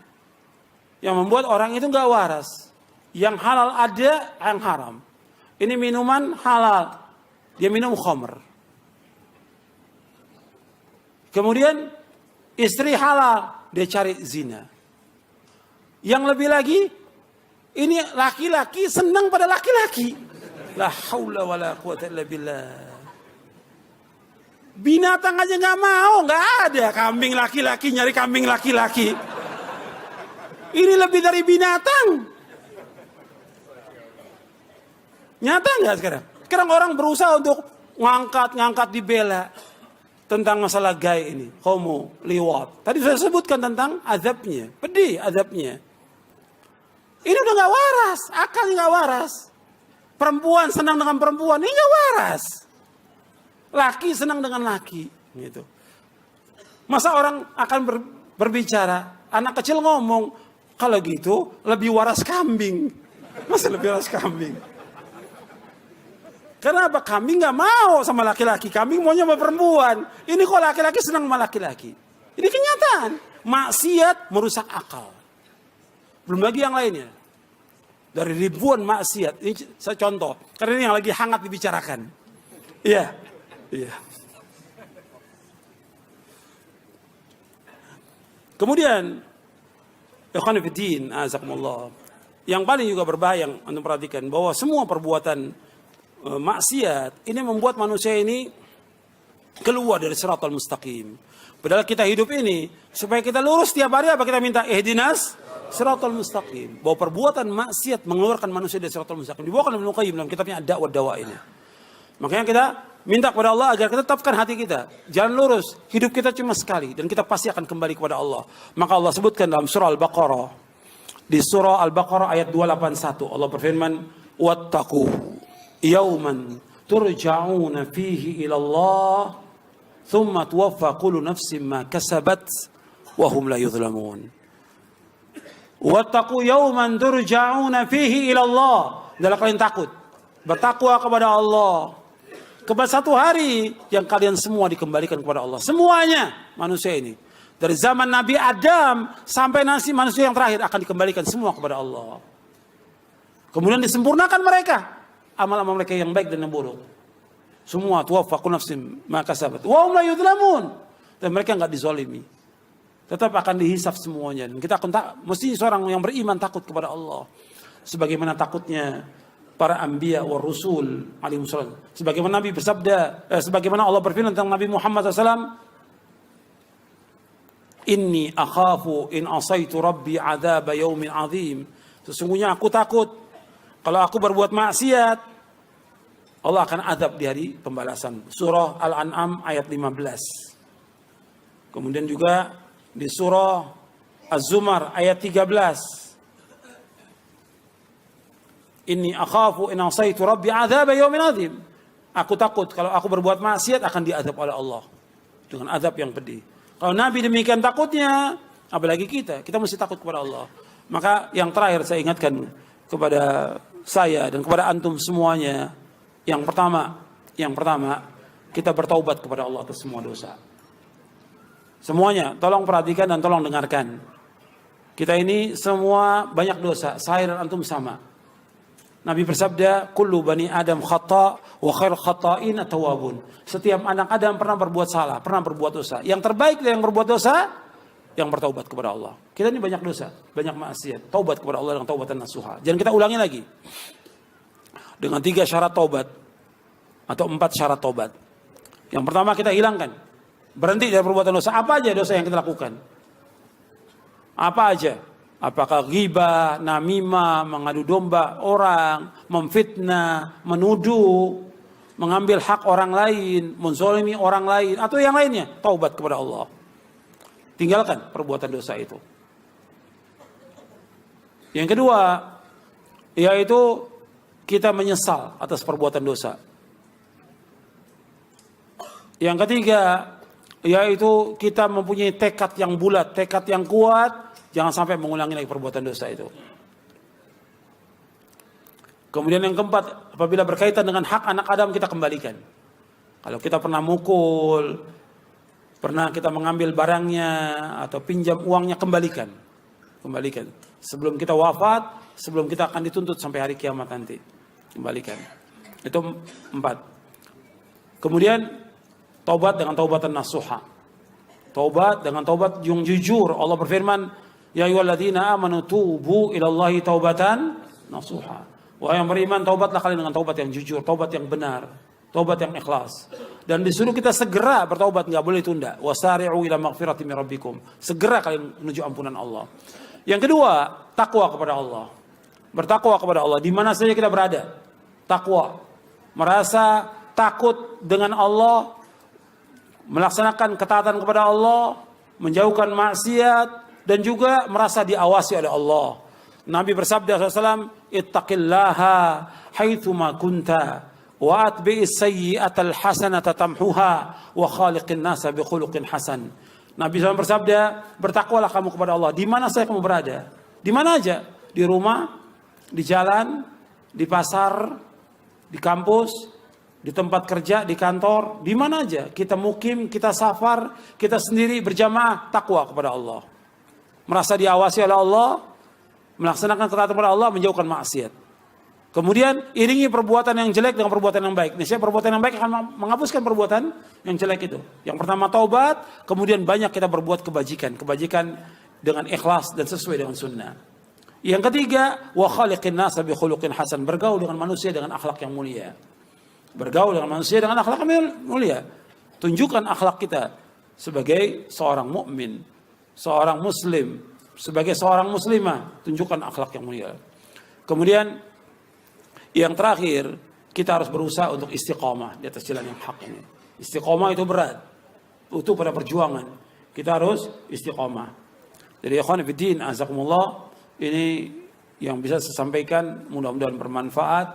Speaker 1: Yang membuat orang itu nggak waras. Yang halal ada, yang haram. Ini minuman halal. Dia minum khamr. Kemudian istri halal. Dia cari zina. Yang lebih lagi, ini laki-laki senang pada laki-laki. La haula wa la quwata illa billah. Binatang aja nggak mau, nggak ada kambing laki-laki nyari kambing laki-laki. Ini lebih dari binatang. Nyata nggak sekarang? Sekarang orang berusaha untuk ngangkat dibela tentang masalah gay ini, homo, liwat. Tadi saya sebutkan tentang azabnya, pedih azabnya. Ini udah nggak waras, akalnya nggak waras. Perempuan senang dengan perempuan, ini nggak waras. Laki senang dengan laki, gitu. Masa orang akan berbicara, anak kecil ngomong, kalau gitu lebih waras kambing. Masa lebih waras kambing? Karena apa? Kambing nggak mau sama laki-laki, kambing maunya sama perempuan. Ini kok laki-laki senang sama laki-laki? Ini kenyataan. Maksiat merusak akal. Belum lagi yang lainnya. Dari ribuan maksiat, ini saya contoh. Karena ini yang lagi hangat dibicarakan. Iya. Iya. Kemudian, ikhwan fillah, azakumullah. Yang paling juga berbahaya yang Anda perhatikan bahwa semua perbuatan maksiat ini membuat manusia ini keluar dari siratal mustaqim. Padahal kita hidup ini supaya kita lurus tiap hari apa kita minta ihdinas siratal mustaqim. Bahwa perbuatan maksiat mengeluarkan manusia dari siratal mustaqim. Dibawakan oleh Ibnu Qayyim dalam kitabnya Ad-Da'wa Dawa ini. Makanya kita minta kepada Allah agar kita tetapkan hati kita. Jalan lurus. Hidup kita cuma sekali. Dan kita pasti akan kembali kepada Allah. Maka Allah sebutkan dalam surah Al-Baqarah. Di surah Al-Baqarah ayat 281. Allah berfirman. Wattaqu yawman turja'una fihi ilallah. Thumma tuwaffa kullu nafsin ma kasabat. Wahum la yudhlamun. Wattaqu yawman turja'una fihi ilallah. Adalah kalian takut. Bertakwa kepada Allah. Kepada satu hari yang kalian semua dikembalikan kepada Allah. Semuanya manusia ini. Dari zaman Nabi Adam sampai nanti manusia yang terakhir akan dikembalikan semua kepada Allah. Kemudian disempurnakan mereka. Amal-amal mereka yang baik dan yang buruk. Semua tuwaffa kullu nafsin ma kasabat. Wa hum la yudhlamun. Dan mereka enggak dizalimi. Tetap akan dihisab semuanya. Dan kita akan mesti seorang yang beriman takut kepada Allah. Sebagaimana takutnya para anbiya wa rusul alaihi wasallam. Sebagaimana Nabi bersabda, sebagaimana Allah berfirman tentang Nabi Muhammad SAW, Inni akhafu in asaitu rabbi adzab yaumin azim. Sesungguhnya aku takut kalau aku berbuat maksiat, Allah akan azab di hari pembalasan. Surah Al-An'am ayat 15. Kemudian juga di surah Az-Zumar ayat 13. Inni akhafu in asaitu rabbi adzab yaumin azim. Aku takut kalau aku berbuat maksiat akan diazab oleh Allah dengan azab yang pedih. Kalau Nabi demikian takutnya, apalagi kita mesti takut kepada Allah. Maka yang terakhir saya ingatkan kepada saya dan kepada antum semuanya, yang pertama kita bertaubat kepada Allah atas semua dosa. Semuanya, tolong perhatikan dan tolong dengarkan. Kita ini semua banyak dosa, saya dan antum sama. Nabi bersabda, kullu bani Adam khata' wa khair khata'in at-tawwabun. Setiap anak Adam pernah berbuat salah, pernah berbuat dosa. Yang terbaik dari yang berbuat dosa yang bertaubat kepada Allah. Kita ini banyak dosa, banyak maksiat. Taubat kepada Allah dengan taubatan nasuha. Jangan kita ulangi lagi. Dengan 3 syarat taubat atau 4 syarat taubat. Yang pertama kita hilangkan, berhenti dari perbuatan dosa. Apa aja dosa yang kita lakukan? Apa aja? Apakah ghibah, namimah, mengadu domba orang, memfitnah, menuduh, mengambil hak orang lain, menzalimi orang lain, atau yang lainnya? Taubat kepada Allah. Tinggalkan perbuatan dosa itu. Yang kedua, yaitu kita menyesal atas perbuatan dosa. Yang ketiga, yaitu kita mempunyai tekad yang bulat, tekad yang kuat, jangan sampai mengulangi lagi perbuatan dosa itu. Kemudian yang keempat, apabila berkaitan dengan hak anak Adam, kita kembalikan. Kalau kita pernah mukul, pernah kita mengambil barangnya atau pinjam uangnya, kembalikan. Kembalikan. Sebelum kita wafat, sebelum kita akan dituntut sampai hari kiamat nanti. Kembalikan. Itu 4. Kemudian taubat dengan taubatan nasuha. Taubat dengan taubat yang jujur. Allah berfirman, ya ayyuhalladzina amanu tubu ilallahi taubatan nasuha. Wahai yang beriman, taubatlah kalian dengan taubat yang jujur, taubat yang benar, taubat yang ikhlas. Dan disuruh kita segera bertaubat, enggak boleh tunda. Wasari'u ila maghfirati min rabbikum. Segera kalian menuju ampunan Allah. Yang kedua, takwa kepada Allah. Bertakwa kepada Allah di mana saja kita berada. Takwa. Merasa takut dengan Allah, melaksanakan ketaatan kepada Allah, menjauhkan maksiat, dan juga merasa diawasi oleh Allah. Nabi bersabda SAW, ittaqillaha haitsuma kunta wa atbi'is sayyi'atal hasanata tamhuha wa khaliqin nasa bi khuluqin hasan. Nabi SAW bersabda, bertakwalah kamu kepada Allah di mana saja kamu berada. Di mana aja, di rumah, di jalan, di pasar, di kampus, di tempat kerja, di kantor, di mana aja. Kita mukim, kita safar, kita sendiri berjamaah, takwa kepada Allah. Merasa diawasi oleh Allah, melaksanakan ketaatan kepada Allah, menjauhkan maksiat. Kemudian iringi perbuatan yang jelek dengan perbuatan yang baik. Niscaya perbuatan yang baik akan menghapuskan perbuatan yang jelek itu. Yang pertama taubat, kemudian banyak kita berbuat kebajikan. Kebajikan dengan ikhlas dan sesuai dengan sunnah. Yang ketiga, wa khaliqin nasa bi khuluqin hasan. Bergaul dengan manusia dengan akhlak yang mulia. Bergaul dengan manusia dengan akhlak yang mulia. Tunjukkan akhlak kita sebagai seorang mukmin, seorang muslim, sebagai seorang muslimah. Tunjukkan akhlak yang mulia. Kemudian yang terakhir, kita harus berusaha untuk istiqamah di atas jalan yang hak ini. Istiqamah itu berat. Itu pada perjuangan. Kita harus istiqamah. Jadi ikhwan fillah, azakumullah, ini yang bisa saya sampaikan, mudah-mudahan bermanfaat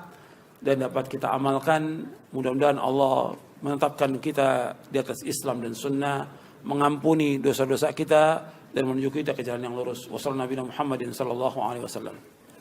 Speaker 1: dan dapat kita amalkan. Mudah-mudahan Allah menetapkan kita di atas Islam dan sunnah, mengampuni dosa-dosa kita dan menuju kita ke jalan yang lurus. Wassalamualaikum warahmatullahi wabarakatuh.